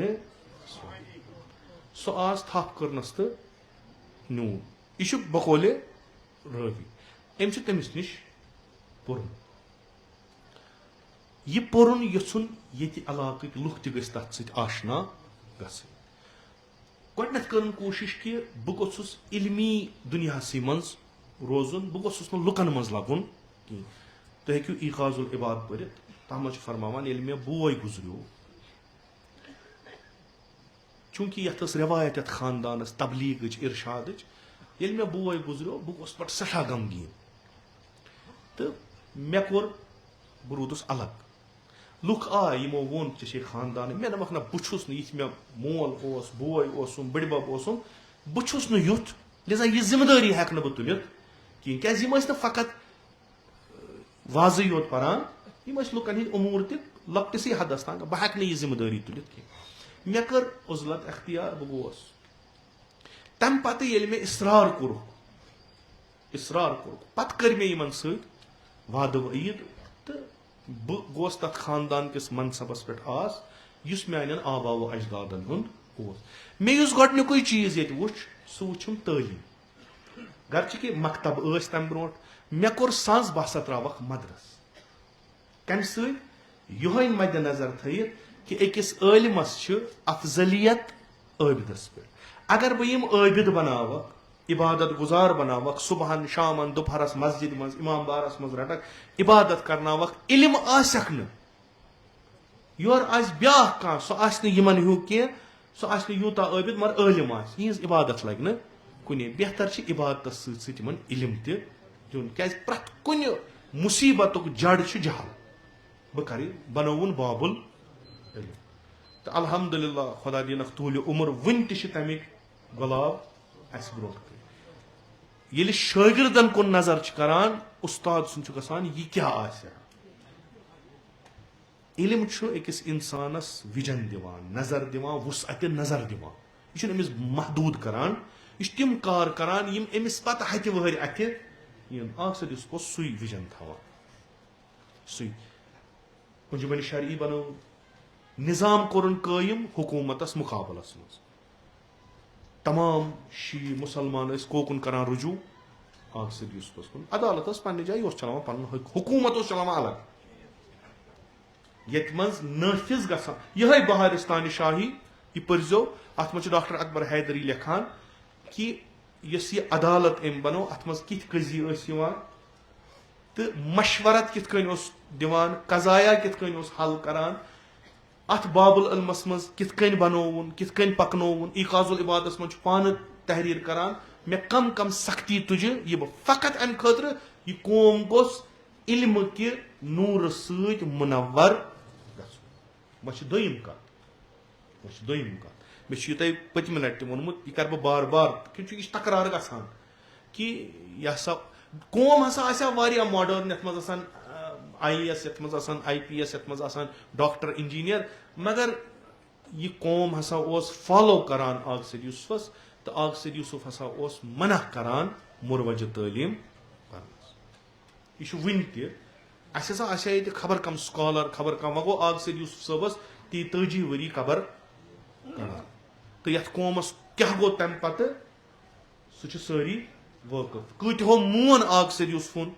سُہ آز تھپھ کٔرنس تہٕ نیوٗن یہِ چھُ بقولے رٲوی أمۍ چھُ تٔمِس نِش پوٚرمُت یہِ پوٚرُن یژھُن ییٚتہِ علاقٕکۍ لُکھ تہِ گٔژھۍ تتھ سۭتۍ آشنا گژھٕنۍ گۄڈٕنیتھ کٔرٕن کوٗشش کہِ بہٕ گوٚژھُس علمی دُنیاہسٕے منٛز روزُن بہٕ گوٚژھُس نہٕ لُکن منٛز لگُن کینٛہہ تُہۍ ہیٚکِو ایقاظ العباد پٔرِتھ تتھ منٛز چھُ فرماوان ییٚلہِ مےٚ بوے گُزریو چوٗنٛکہِ یتھ ٲس رٮ۪وایت یتھ خاندانس تبلیغٕچ ارشادٕچ ییٚلہِ مےٚ بوے گُزریو بہٕ گوٚوُس پتہٕ سٮ۪ٹھاہ غمگیٖن تہٕ مےٚ کوٚر بہٕ روٗدُس الگ لُکھ آے یِمو ووٚن ژےٚ چھے خاندانٕے مےٚ دوٚپمکھ نہ بہٕ چھُس نہٕ یِتھ مےٚ مول اوس بوے اوسُم بٕڈبب اوسُم بہٕ چھُس نہٕ یُتھ لہذا یہِ ذمہٕ دٲری ہٮ۪کہٕ نہٕ بہٕ تُلِتھ کِہیٖنۍ کیٛازِ یِم ٲسۍ نہٕ فقط واضٕے یوت پران یِم ٲسۍ لُکن ہٕنٛدۍ اموٗر تہِ لۄکٹِسٕے حدس تام بہٕ ہٮ۪کہٕ نہٕ یہِ ذمہٕ دٲری تُلِتھ کینٛہہ مےٚ کٔر عُزلت اختیار بہٕ گوس تمہِ پتہٕ ییٚلہِ مےٚ اصرار کوٚرُکھ پتہٕ کٔرۍ مےٚ یِمن سۭتۍ وعدٕ وعیٖد تہٕ بہٕ گوس تتھ خاندان کِس منصبس پٮ۪ٹھ آس یُس میانٮ۪ن آبا و اجدادن ہُنٛد اوس مےٚ یُس گۄڈنیُکُے چیٖز ییٚتہِ وُچھ سُہ وُچھُم تعلیٖم گرچہِ کہِ مکتب ٲسۍ تمہِ برونٛٹھ مےٚ کوٚر سَز بہٕ ہسا تراوکھ مدرس کمہِ سۭتۍ یِہوے مدِ نظر تھٲیِتھ کہِ أکِس عٲلمس چھِ افضلیت عٲبدس پٮ۪ٹھ اگر بہٕ یِم عٲبد بناوکھ عبادت گُزار بناوکھ صبحن شامن دُپہرس مسجد منٛز امام بارس منٛز رٹکھ عبادت کرناوکھ علم آسٮ۪کھ نہٕ یورٕ آسہِ بیاکھ کانٛہہ سُہ آسہِ نہٕ یِمن ہیوٗ کینٛہہ سُہ آسہِ نہٕ یوٗتاہ عٲبد مگر عٲلم آسہِ یِہنٛز عبادت لگہِ نہٕ کُنے بہتر چھِ عبادتس سۭتۍ سۭتۍ یِمن علم تہِ دیُن کیٛازِ پرٛٮ۪تھ کُنہِ مُصیبتُک جڑ چھُ جہل بہٕ کرٕ بنووُن بابُل علم تہٕ الحمدُاللہ خۄدا دِینکھ طوٗلہِ عُمر وُنہِ تہِ چھِ تمیِکۍ گۄلاب اسہِ برونٛٹھ کٔنۍ ییٚلہِ شٲگِردن کُن نظر چھِ کران اُستاد سُنٛد چھُ گژھان یہِ کیٛاہ آسہِ علم چھُ أکِس اِنسانس وِجن دِوان نظر دِوان وُسعتہِ نظر دِوان یہِ چھُنہٕ أمِس محدوٗد کران یہِ چھُ تِم کار کران یِم أمِس پتہٕ ہتہِ وٕہٕرۍ اتھِ یِن آخر یُس اوس سُے وِجن تھاوان سُے انجمن شرعی بنٲو نظام کوٚرُن قٲیِم حکوٗمتس مُقابلس منٛز تمام شیعہ مُسلمان ٲسۍ کوکُن کران رجوٗع آخر یوٗسفس کُن عدالت ٲس پننہِ جایہِ یہِ اوس چلاوان پنُن حکوٗمت اوس چلاوان الگ یتھ منٛز نٲفِظ گژھان یِہے بہارستانہِ شاہی یہِ پٔرزیو اتھ منٛز چھُ ڈاکٹر اکبر حیدری لیکھان کہِ یۄس یہِ عدالت أمۍ بنٲو اتھ منٛز کِتھ قضی ٲسۍ یِوان تہٕ مشورت کِتھ کٔنۍ اوس دِوان قضایا کِتھ کٔنۍ اوس حل کران اتھ بابُل علمس منٛز کِتھ کٔنۍ بنووُن کِتھ کٔنۍ پکنووُن ایقاظ العبادس منٛز چھُ پانہٕ تحریر کران مےٚ کم کم سختی تُجہِ یہِ بہٕ فقط امہِ خٲطرٕ یہِ قوم گوٚژھ علمہٕ کہِ نوٗرٕ سۭتۍ مُنور گژھُن وۄنۍ چھِ دوٚیِم کتھ مےٚ چھُ یہِ تۄہہِ پٔتمہِ لٹہِ تہِ ووٚنمُت یہِ کرٕ بہٕ بار بار چوٗنٛکہِ یہِ چھُ تکرار گژھان کہِ یہِ ہسا قوم ہسا آسہِ ہا واریاہ ماڈٲرن یتھ منٛز آسان IAS یتھ منٛز آسان IPS یتھ منٛز آسان ڈاکٹر انجیٖنیر مگر یہِ قوم ہسا اوس فالو کران آغا سید یوٗسفس تہٕ آغا سید یوٗسف ہسا اوس منع کران مُروَجہِ تعلیٖم پرنس یہِ چھُ وُنہِ تہِ اسہِ ہسا آسہِ ہا ییٚتہِ خبر کم سکالر خبر کم وۄنۍ گوٚو آغا سید یوٗسف صٲبس 30 ؤری قبر کڑان تہٕ یتھ قومس کیاہ گوٚو تمہِ پتہٕ سُہ چھِ سٲری وٲقف کۭتِہو مون آغا سید یوٗسفُن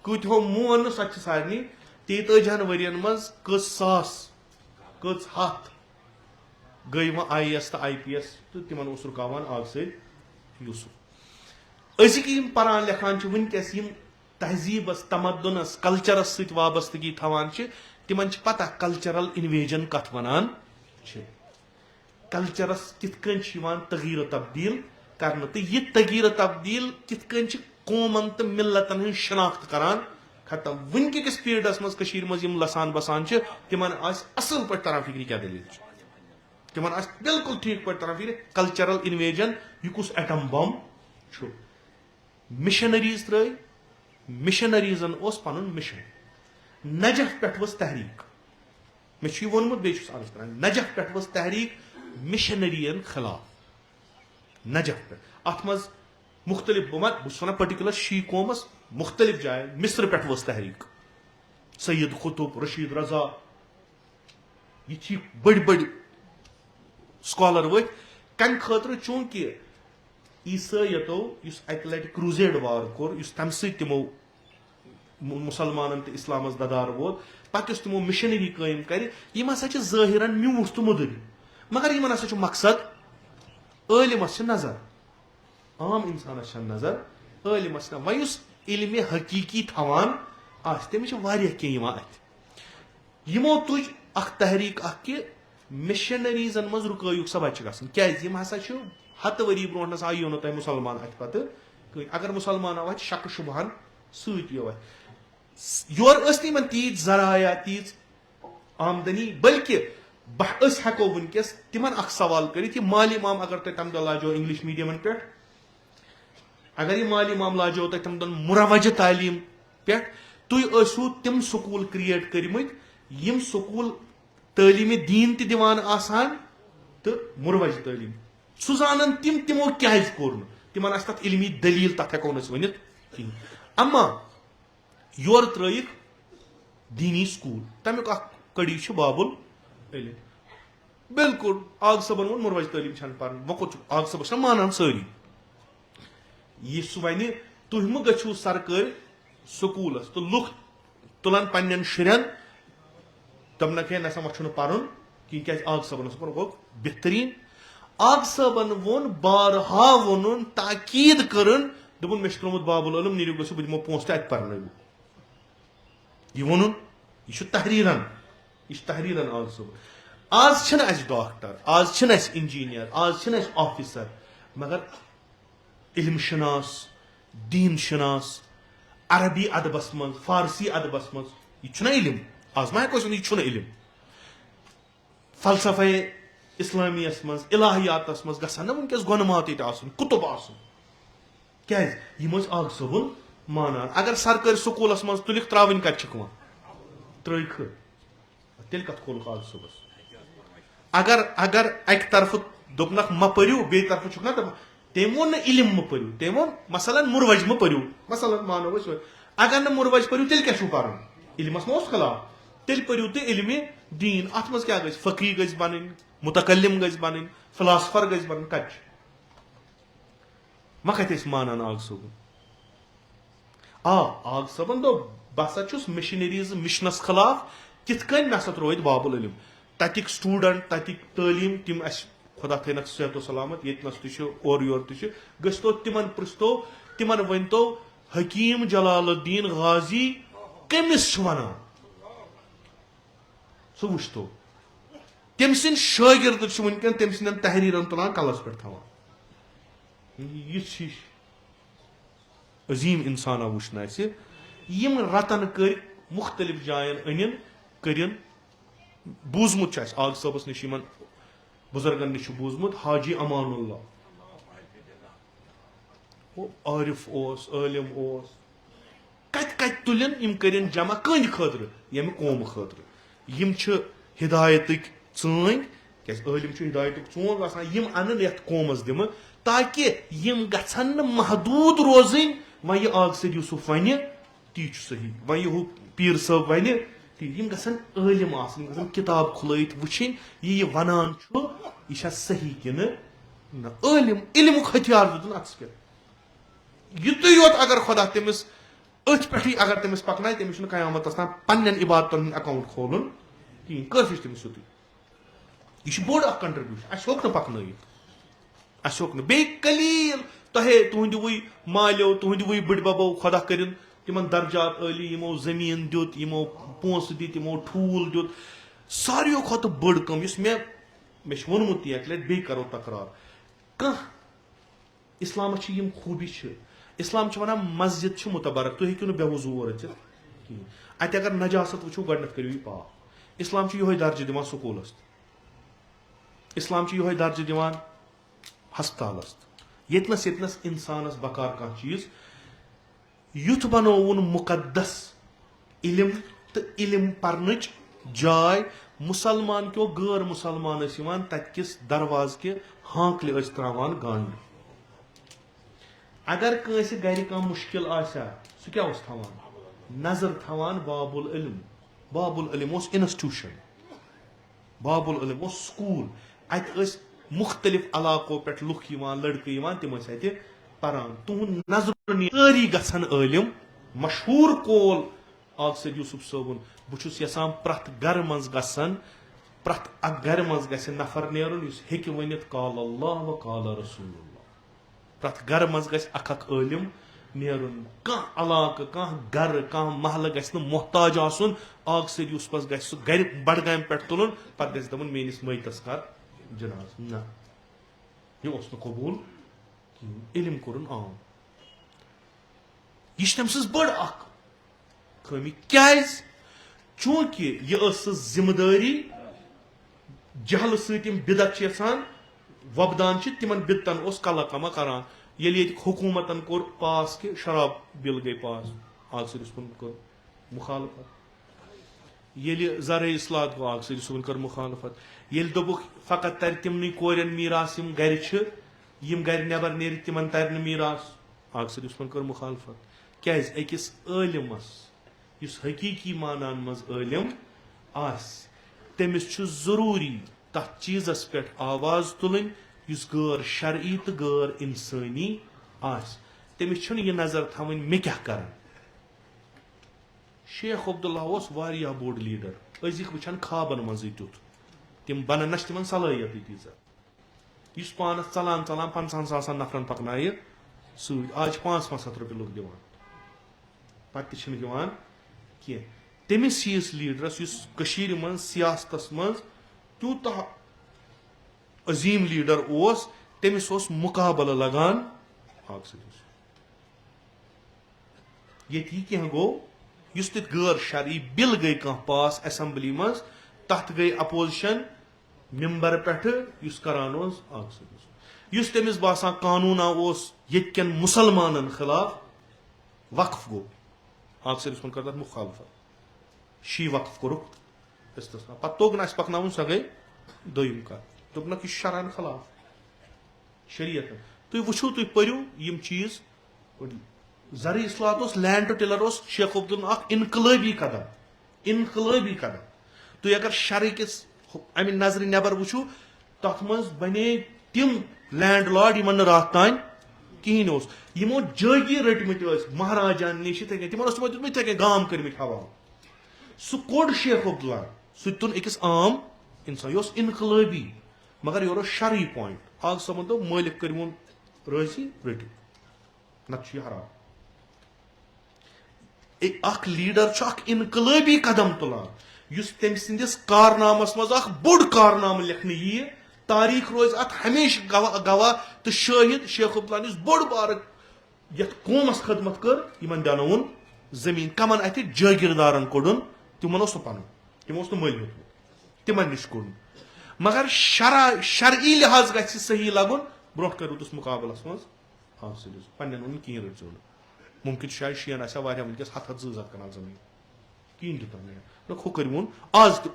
کۭتِہو مون نہٕ سۄ تہِ چھِ سارنٕے 30 ؤرین منٛز کٔژ ساس کٔژ ہتھ گٔے وۄنۍ IAS تہٕ IPS تہٕ تِمن اوس رُکاوان آغا سید یوٗسف أزِکۍ یِم پران لیکھان چھِ وٕنکیٚس یِم تہذیبس تمدنس کلچرس ست وابستگی تھوان تمن پتہ کلچرل انویجن کت ونان کلچرس کت کن تغیر و تبدیل کرنے تو یہ تغیر و تبدیل کت کن قومن تو ملتن ہند شناخت کران ختم ونکس پیریڈس مز لسان بسان تمن اصل پہ تران فکر کیا دلیل تمن بالکل ٹھیک پہ تران فکر کلچرل انویجن یہ کس ایٹم بم مشنریز تر مشنریزن پن مشن نجف پہ ؤژ تحریک مے وونمت بیس عرض کر نجف پہ ؤژ تحریک مشنرین خلاف نجف پہ ات مز مختلف بہت ونان پرٹیکولر شی قومس مختلف جائیں مصر پہ ؤژ تحریک سید قطب رشید رضا یہ بڑ بڑ سکالر ورت کم خاطر چونکہ عیسائیتو اس اکہ لٹہ کروزیڈ وار کور اس تم سی تمو مسلمانن تو اسلامس ددار ووت پتہ تمو مشنری قائم کر ہسا ظاہرن میوٹھ تو مدر مگر ان ہسا مقصد عالمس نظر عام انسانس نظر عالمس وی اس علم حقیقی تھوان تمس کی ات یمو تج اخ تحریک اخ کہ مشنریزن مز رکایک سا بچہ گھن کیازِ یم ہسا ہتھ ؤری برونٹھ آیو نو تۄہہِ مُسلمان اتھ پتہٕ اگر مُسلمان آو اتھ شک شبہن سۭتۍ پیو اتھ یور ٲس نہٕ یمن تیٖژ ذرایع تیٖژ آمدنی بلکہ أسۍ ہٮ۪کو وٕنکیٚس تِمن اکھ سوال کٔرِتھ یہِ مالی مام اگر تۄہہِ تمہِ دۄہ لاجو انگلش میڈیمن پٮ۪ٹھ اگر یہ مالی مام لاجو تۄہہِ تمہِ دۄہ مروجہ تعلیٖم پٮ۪ٹھ تُہۍ ٲسِو تِم سکوٗل کریٹ کٔرمٕتۍ یِم سکوٗل تعلیٖمِ دیٖن تہِ دِوان آسان تہٕ مروجہ تعلیٖم سُہ زانن تمو کیازِ کوٚر نہٕ تمن آسہِ تتھ علمی دلیٖل تتھ ہٮ۪کو نہٕ أسۍ ؤنِتھ کِہیٖنۍ اما یورٕ ترٲیِکھ دیٖنی سکوٗل تمیُک اکھ کڑی چھُ بابُل علم بالکل آگ صٲبن ووٚن مروجہ تعلیٖم چھنہٕ پرٕنۍ وۄنۍ کوٚت چھُ آگ صٲبس چھنہ مانان سٲری یہ سُہ ونہِ تُہۍ مہٕ گٔژھِو سرکٲرۍ سکوٗلس تہٕ لُکھ تُلن پننٮ۪ن شُرٮ۪ن دپنکھ ہے نسا وۄنۍ چھُنہٕ پرُن کِہیٖنۍ کیازِ آگ صٲبن اوس گوٚو بہتریٖن آگ صٲبن ووٚن بارہا ووٚنُن تاکیٖد کٔرٕن دوٚپُن مےٚ چھُ ترٛوومُت بابُل علم نیٖرِو گٔژھِو بہٕ دِمو پونٛسہٕ تہٕ اتہِ پرنٲوِو یہ ووٚنُن یہ چھُ تحریرن یہ چھُ تحریرن آگ صٲبن آز چھِنہٕ اَسہِ ڈاکٹر آز چھِنہٕ اَسہِ انجیٖنیر آز چھِنہٕ اَسہِ آفیسر مگر علم شناس دین شناس عربی ادبس من فارسی ادبس من یہ چھُنہ علم آز ما ہٮ۪کو أسۍ ؤنِتھ یہِ چھُنہٕ علم فلسفہ اسلامیس مز الہیاتس مز گژھن نا ونکس گۄنمات ییٚتہِ آسُن کُتُب آسُن کیازِ یِم ٲسۍ آگ صٲبُن مانان اگر سرکٲرۍ سکوٗلس منٛز تُلِکھ ترٛاوٕنۍ کتہِ چھِکھ وۄنۍ ترٛٲیکھٕ تیٚلہِ کتھ کھولُکھ آگ صٲبس اگر اکہِ طرفہٕ دوٚپنکھ مہ پٔرِو بیٚیہِ طرفہٕ چھُکھ نا دپان تٔمۍ ووٚن نہٕ علم مہ پٔرِو تٔمۍ ووٚن مثلاً مُروج مہ پٔرِو مثلاً مانو أسۍ اگر نہٕ مُروج پٔرِو تیٚلہِ کیٛاہ چھُو پرُن علمس ما اوس خلاف تیٚلہِ پٔرِو تُہۍ علمِ دیٖن اتھ منٛز کیٛاہ گژھِ فقی گژھِ بنٕنۍ متکلم گژھِ بنٕنۍ فلاسفر گژھِ بنٕنۍ کتہِ چھُ ما کتہِ ٲسۍ مانان آگ صٲبُن آگ صٲبن دوٚپ بہٕ ہسا چھُس مشنریز مشنس خلاف کِتھ کٔنۍ مےٚ ہسا ترٛوو ییٚتہِ بابُل علم تتِکۍ سٹوٗڈنٹ تتِکۍ تعلیٖم تِم اسہِ خدا تھٲینکھ صحت و سلامت ییٚتنس تہِ چھُ اورٕ یورٕ تہِ چھُ گٔژھتو تِمن پرژھتو تِمن ؤنتو حکیٖم جلال الدین غازی کٔمِس چھُ ونان سُہ وٕچھتو تٔمۍ سٕنٛدۍ شٲگِرد چھِ وٕنکیٚن تٔمۍ سٕنٛدٮ۪ن تحریرن تُلان کلس پٮ۪ٹھ تھاوان یِژھ ہِش عظیٖم انسانا وٕچھ نہٕ اَسہِ یِم رتن کٔرۍ مختلف جاین أنِن کٔرِن بوٗزمُت چھُ اَسہِ آگ صٲبس نِش یِمن بُزرگن نِش چھُ بوٗزمُت حاجی امان اللہ عارف اوس عٲلِم اوس کتہِ کتہِ تُلن یِم کٔرِن جمع کٕہٕنٛدِ خٲطرٕ ییٚمہِ قومہٕ خٲطرٕ یِم چھِ ہدایتٕکۍ ژٲنٛگۍ کیازِ عٲلِم چھُ ہدایتُک ژونٛگ آسان یِم انن یتھ قومس دِمہٕ تاکہِ یِم گژھن نہٕ محدوٗد روزٕنۍ وۄنۍ یہِ آگ سید یوٗسف ونہِ تی چھُ صحیح وۄنۍ یہِ ہُہ پیٖر صٲب ونہِ تی یِم گژھن عٲلِم آسٕنۍ یِم گژھن کِتاب کھُلٲیِتھ وٕچھِنۍ یہِ ونان چھُ یہِ چھا صحیح کِنہٕ نہ عٲلِم علمُک ہتھیار دِتُن اتھس کٮ۪تھ یُتُے یوت اگر خۄدا تٔمِس أتھۍ پٮ۪ٹھٕے اگر تٔمِس پکنایہِ تٔمِس چھُنہٕ قیامتس تام پننٮ۪ن عبادتن ہُنٛد اکاونٹ کھولُن کِہیٖنۍ کٲفی چھُ تٔمِس یُتُے یہ چھُ بوٚڑ اکھ کنٹربیوٗشن اَسہِ ہیوٚک نہٕ پکنٲیِتھ اَسہِ ہیوٚک نہٕ بیٚیہِ قلیٖل تۄہے تُہنٛدِ وٕے مالیو تُہنٛدِ وٕے بٕڈِ ببو خۄدا کٔرِنۍ تمن درجات علی یمو زمین دیت یمو پونس دت یمو ٹھول دیت ساروی کھت بڑ کم اس میں وونمت یہ اک لٹ بی کرو تکرار کانٛہہ اسلام یم خوبی اسلام ونان مسجد متبرک تھی ہیٚکِو نہٕ بے وضو اور أژِتھ کِہیٖنۍ اتہِ اگر نجاست وٕچھو گۄڈنیٚتھ کٔرِو یہِ پاک اسلام یہے درجہ دِوان سکوٗلس اسلام یہے درجہ دِوان ہسپتالس ییٚتنس انسانس بکار کانٛہہ چیٖز یُتھ بنووُن مقدس علم تو علم پرنٕچ جاے مسلمان کیو غٲر مسلمان ٲسۍ یِوان تتہِ کِس درواز کہِ ہانکلہِ ٲسۍ تراوان گانٛڈ اگر کٲنٛسہِ گرِ کانٛہہ مُشکل آسہِ سُہ کیٛاہ اوس تھاوان نظر تھاوان باب العلم باب العلم اوس انسٹیوشن باب العلم اوس سکوٗل اتہِ ٲسۍ مختلف علاقو پٮ۪ٹھ لُکھ یِوان لڑکہٕ یِوان تِم ٲسۍ اتہِ پران تُہُنٛد نظر سٲری گژھن عٲلِم مشہوٗر قول آگ سید یوسف صٲبُن بہٕ چھُس یژھان پرٛٮ۪تھ گرٕ منٛز گژھن پرٛٮ۪تھ اکھ گرٕ منٛز گژھِ نفر نیرُن یُس ہیٚکہِ ؤنِتھ قال اللہ و قال رسول اللہ پرٛٮ۪تھ گرٕ منٛز گژھِ اکھ عٲلِم نیرُن کانٛہہ علاقہٕ کانٛہہ گرٕ کانٛہہ محلہٕ گژھِ نہٕ محتاج آسُن آگ سید یوسفس گژھِ سُہ گرِ بڈگامہِ پٮ۪ٹھ تُلُن پتہٕ گژھِ دپُن میٲنِس مٲتس کر جناز نہ یہ اوس نہٕ قبوٗل کِہیٖنۍ علم کوٚرُن عام یہ تٔمۍ سٕنٛز بٔڑ اکھ خٲمی کیازِ چوٗنٛکہِ یہِ ٲس سۄ ذمہٕ دٲری جہلہٕ سۭتۍ یِم بدعت چھِ یژھان وۄبدان چھِ تِمن بدعتن اوس کلا کما کران ییٚلہِ ییٚتہِ حکوٗمتن کوٚر پاس کہِ شراب بل گٔے پاس آگ سید یوسفن کوٚر مخالفت ییٚلہِ زرعی اصلاحات گوٚو آگ سید یوسفن کٔر مخالفت ییٚلہِ دوٚپُکھ فقط ترِ تِمنٕے کورٮ۪ن میٖراث یِم گرِ چھِ یِم گرِ نٮ۪بر نیرِ تِمن ترِ نہٕ میٖراث آگ سید یوسفن کٔر مخالفت کیازِ أکِس عٲلِمس یُس حقیٖقی مانن منٛز عٲلِم آسہِ تٔمِس چھُ ضروٗری تتھ چیٖزس پٮ۪ٹھ آواز تُلٕنۍ یُس غٲر شرعی تہٕ غٲر انسٲنی آسہِ تٔمِس چھُنہٕ یہِ نظر تھاوٕنۍ مےٚ کیٛاہ کرن شیخ عبداللہ اوس واریاہ بوٚڑ لیٖڈر أزِکۍ وٕچھن خوابن منٛزٕے تیُتھ تِم بنن نہ چھِ تِمن صلٲحیتٕے تیٖژاہ یُس پانس ژلان 50,000 نفرن پکنایہِ سۭتۍ آز چھِ 500 رۄپیہِ لُکھ دِوان پتہٕ تہِ چھِنہٕ دِوان کینٛہہ تٔمِس ہِوِس لیٖڈرس یُس کٔشیٖرِ منٛز سیاستس منٛز تیوٗتاہ عظیٖم لیٖڈر اوس تٔمِس اوس مُقابلہٕ لگان آگ سید یوسف ییٚتہِ یہِ کینٛہہ گوٚو یُس تتہِ غٲر شرعی بل گٔے کانٛہہ پاس اسمبلی منٛز تتھ گٔے اپوزِشن ممبر پٮ۪ٹھٕ یُس کران اوس آگ سید یوسف یُس تٔمِس باسان قانوٗنا اوس ییٚتہِ کٮ۪ن مُسلمانن خلاف وقف گوٚو آگ سید یوسفن کٔر تتھ مخالفت شی وقف کوٚرُکھ استثنا پتہٕ توٚگ نہٕ اَسہِ پکناوُن سۄ گٔے دوٚیِم کتھ دوٚپنکھ یہِ چھُ شرعن خلاف شریعتن تُہۍ وٕچھِو تُہۍ پٔرِو یِم چیٖز زرعی اصلاحات اوس لینڈ ٹو ٹِلر اوس شیخ عبداللہ اکھ انقلٲبی قدم تُہۍ اگر شرعکِس امہِ نظرِ نٮ۪بر وٕچھِو تتھ منٛز بنے تِم لینڈ لاڈ یِمن نہٕ راتھ تانۍ کِہیٖنۍ اوس یِمو جٲگیٖر رٔٹمٕتۍ ٲسۍ مہاراجن نِش یِتھٕے کٔنۍ تِمن اوس تِمو دیُتمُت یِتھٕے کٔنۍ گام کٔرمٕتۍ حوالہٕ سُہ کوٚڑ شیخ عبداللہ سُہ تہِ تُل أکِس عام انسان یہِ اوس انقلٲبی مگر یورٕ اوس شرعی پویِنٹ آگ صٲبن دوٚپ مٲلِک کٔرۍوُن رٲضی رٔٹِو نتہٕ چھُ یہِ حرام اکھ لیٖڈر چھُ اکھ انقلٲبی قدم تُلان یُس تٔمۍ سٕنٛدِس کارنامس منٛز اکھ بوٚڑ کارنامہٕ لیکھنہٕ ییہِ تاریٖخ روزِ اتھ ہمیشہٕ گواہ تہٕ شٲہد شیخ عبداللہ یُس بوٚڑ بارٕ یتھ قومس خدمت کٔر یِمن دینووُن زٔمیٖن کمن اتھِ جٲگیٖردارن کوٚڑُن تِمن اوس نہٕ پنُن تِمو اوس نہٕ مٔلۍ ہیوٚتمُت تِمن نِش کوٚڑُن مگر شرعی لحاظ گژھِ صحیح لگُن برونٛٹھ کٔرِو تُہۍ مُقابلس منٛز آگ سید یوسف پننٮ۪ن ووٚن نہٕ کِہیٖنۍ رٔٹزیٚو نہٕ مُمکِن چھُ شاید شِین آسہِ ہا واریاہ وٕنکیٚس 100-200 کنال زٔمیٖن کِہیٖنۍ تیوٗتاہ نہٕ ہُہ کٔرۍوُن آز تہِ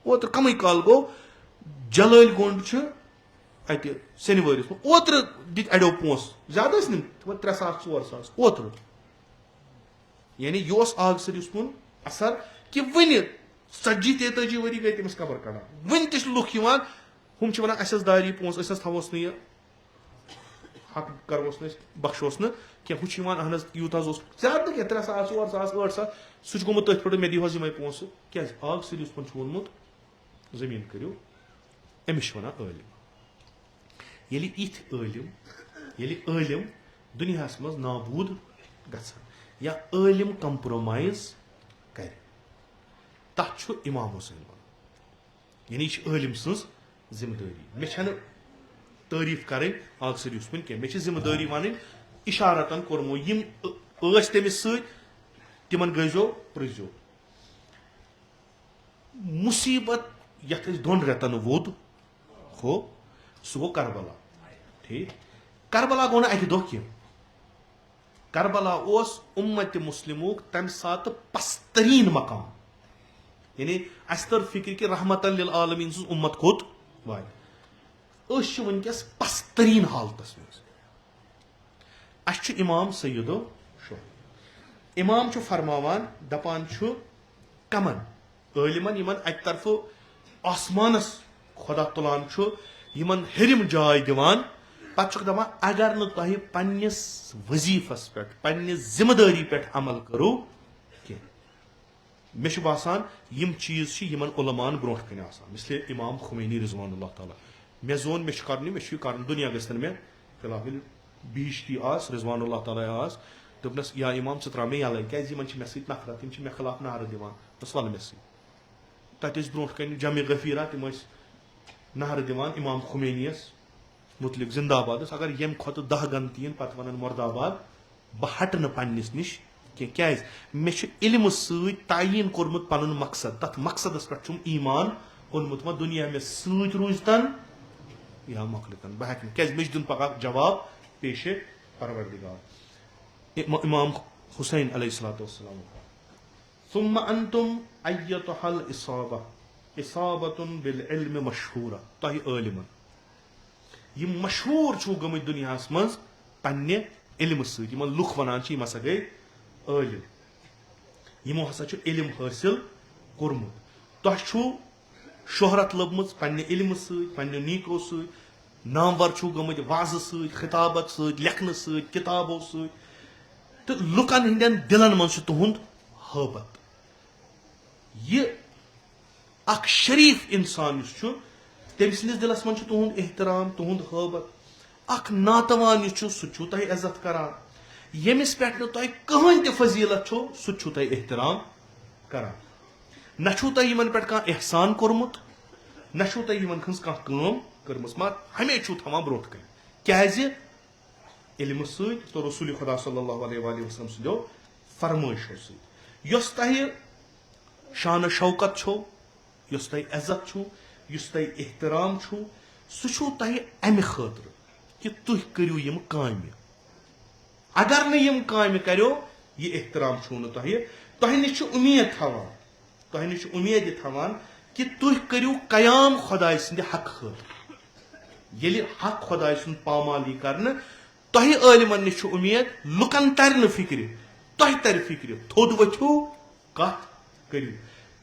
اوترٕ کمٕے کال گوٚو جلٲلۍ گونڈ چھُ اتہِ سینہِ وٲرِس منٛز اوترٕ دِتۍ اڑیو پونٛسہٕ زیادٕ ٲسۍ نہٕ تِمن 3,000-4,000 اوترٕ یعنی یہِ اوس آگ سید یوسفُن اثر کہِ وُنہِ 40-43 ؤری گٔے تٔمِس قبر کڑان وُنہِ تہِ چھِ لُکھ یِوان ہُم چھِ ونان اَسہِ ٲس داری پونٛسہٕ أسۍ حظ تھاوہوس نہٕ یہِ حق کروس نہٕ أسۍ بخشوس نہٕ کینٛہہ ہُہ چھُ یِوان اہن حظ یوٗت حظ اوس زیادٕ نہٕ کینٛہہ 3,000-4,000 8,000 سُہ چھُ گوٚمُت تٔتھۍ پٮ۪ٹھ مےٚ دِیِو حظ یِمے پونٛسہٕ کیازِ آگ سید یوسفن چھُ ووٚنمُت زٔمیٖن کٔرِو أمِس چھِ ونان عٲلِم ییٚلہِ عٲلِم دُنیاہس منٛز نابوٗد گژھان یا عالم کمپرومائز کر تک امام حسین ون یعنی یہ عالم سز ذمہ داری مے تعریف کریں آخر یوسمن کی مے ذمہ داری ون اشارتن کورمو یم تمس تمن گزو پرزو مصیبت یت دون رتن وود ہو سہ گو کربلا ٹھیک کربلا گو نا اکہ دہ کی کربلا اس امت مسلموک تمہ سات پسترین مقام یعنی اس تر فکر کہ رحمت للعالمین سن امت کھوت وات اس ونکس پسترین حالتس مز اس امام سید و شہد امام فرماوان دپان کمن عالمن یمن اک طرف آسمانس خدا تلان یمن ہرم جائے دیوان پتہ دپان اگر نہ تہ پنس وظیفس پہ پنس ذمہ داری پہ عمل کرو کی مے باسان یم چیز یمن علمان برونٹ کن آسان مثل امام خمینی رضوان اللہ تعالیٰ مے زون مے کرن دنیا گھن مے فی الحال بیش تی آس رضوان اللہ تعالیٰ آس دپنس یا امام ثہ ترا مے یلے کیازِ یمن مے سۭتۍ نفرت یم مے خلاف نعرٕ دِوان بس ول مے سۭتۍ تتہِ ٲسۍ برونٛٹھ کَنہِ جمع غفیرہ تم نعرٕ دِوان امام خمینی یس متعلق زندہ آباد اگر یم کھۄتہٕ 10 گنتی ین پتہٕ ونن مرد آباد بہٕ ہٹہٕ نہٕ پننس نش کینٛہہ کیازِ مے چھُ علمہٕ سۭتۍ تعیٖن کوٚرمُت پنُن مقصد تتھ مقصدس پٮ۪ٹھ چھُم ایمان اوٚنمُت وۄنۍ دُنیا مے سۭتۍ روٗزتن یا مۄکلِتن بہٕ ہٮ۪کہٕ نہٕ کیازِ مےٚ چھُ دیُن پگاہ جواب پیشے پروردگار امام حسین علیہ الصلوۃ والسلام ثم انتم ایتها الاصابہ اصابۃ بالعلم مشہورہ تہ عالمن یم مشہور چھو گمت دنیا مز پنہ علم سۭتۍ یمن لُکھ ونان یم ہسا گئی عالم یمو ہسا چھُ علم حٲصِل کوٚرمُت تۄہہِ چھُو شہرت لبمٕژ پننہِ علمہٕ سۭتۍ پننہِ نیٖکو سۭتۍ نامور چھُو گٔمٕتۍ وعظٕ سۭتۍ خطابت سۭتۍ لیکھنہٕ سۭتۍ کتابو سۭتۍ تہٕ لُکن ہٕنٛدٮ۪ن دلن منٛز چھُ تُہُنٛد حٲبت یہ اکھ شریف انسان یُس چھُ تٔمۍ سٕنٛدِس دلس منٛز چھُ تُہُنٛد احترام تُہُنٛد حٲبت اکھ ناتوان یُس چھُ سُہ تہِ چھُو تۄہہِ عزت کران ییٚمِس پٮ۪ٹھ نہٕ تۄہہِ کٕہٕنۍ تہِ فضیلت چھو سُہ تہِ چھُو تۄہہِ احترام کران نہ چھُو تۄہہِ یِمن پٮ۪ٹھ کانٛہہ احسان کوٚرمُت نہ چھُو تۄہہِ یِمن ہٕنٛز کانٛہہ کٲم کٔرمٕژ مگر ہمیشہِ چھُو تھاوان برونٛٹھ کَنہِ کیازِ علمہٕ سۭتۍ تہٕ رسول خدا صلی اللہ علیہ وآلہ وسلم سٕنٛدیو فرمٲیشو سۭتۍ یۄس تۄہہِ شان شوکت چھو یۄس تۄہہِ عزت چھُو یُس تۄہہِ احترام چھُو سُہ چھُو تۄہہِ امہِ خٲطرٕ کہِ تُہۍ کٔرِو یِم کامہِ اگر نہٕ یِم کامہِ کَریو یہِ احترام چھُو نہٕ تۄہہِ نِش چھُ اُمید تھاوان تۄہہِ نِش چھُ اُمید یہِ تھاوان کہِ تُہۍ کٔرِو قیام خۄداے سٕنٛدِ حقہٕ خٲطرٕ ییٚلہِ حق خۄداے سُنٛد پامال یی کرنہٕ تۄہہِ عٲلمن نِش چھُ اُمید لُکن ترِ نہٕ فِکرِ تۄہہِ ترِ فِکرِ تھوٚد ؤتھِو کتھ کٔرِو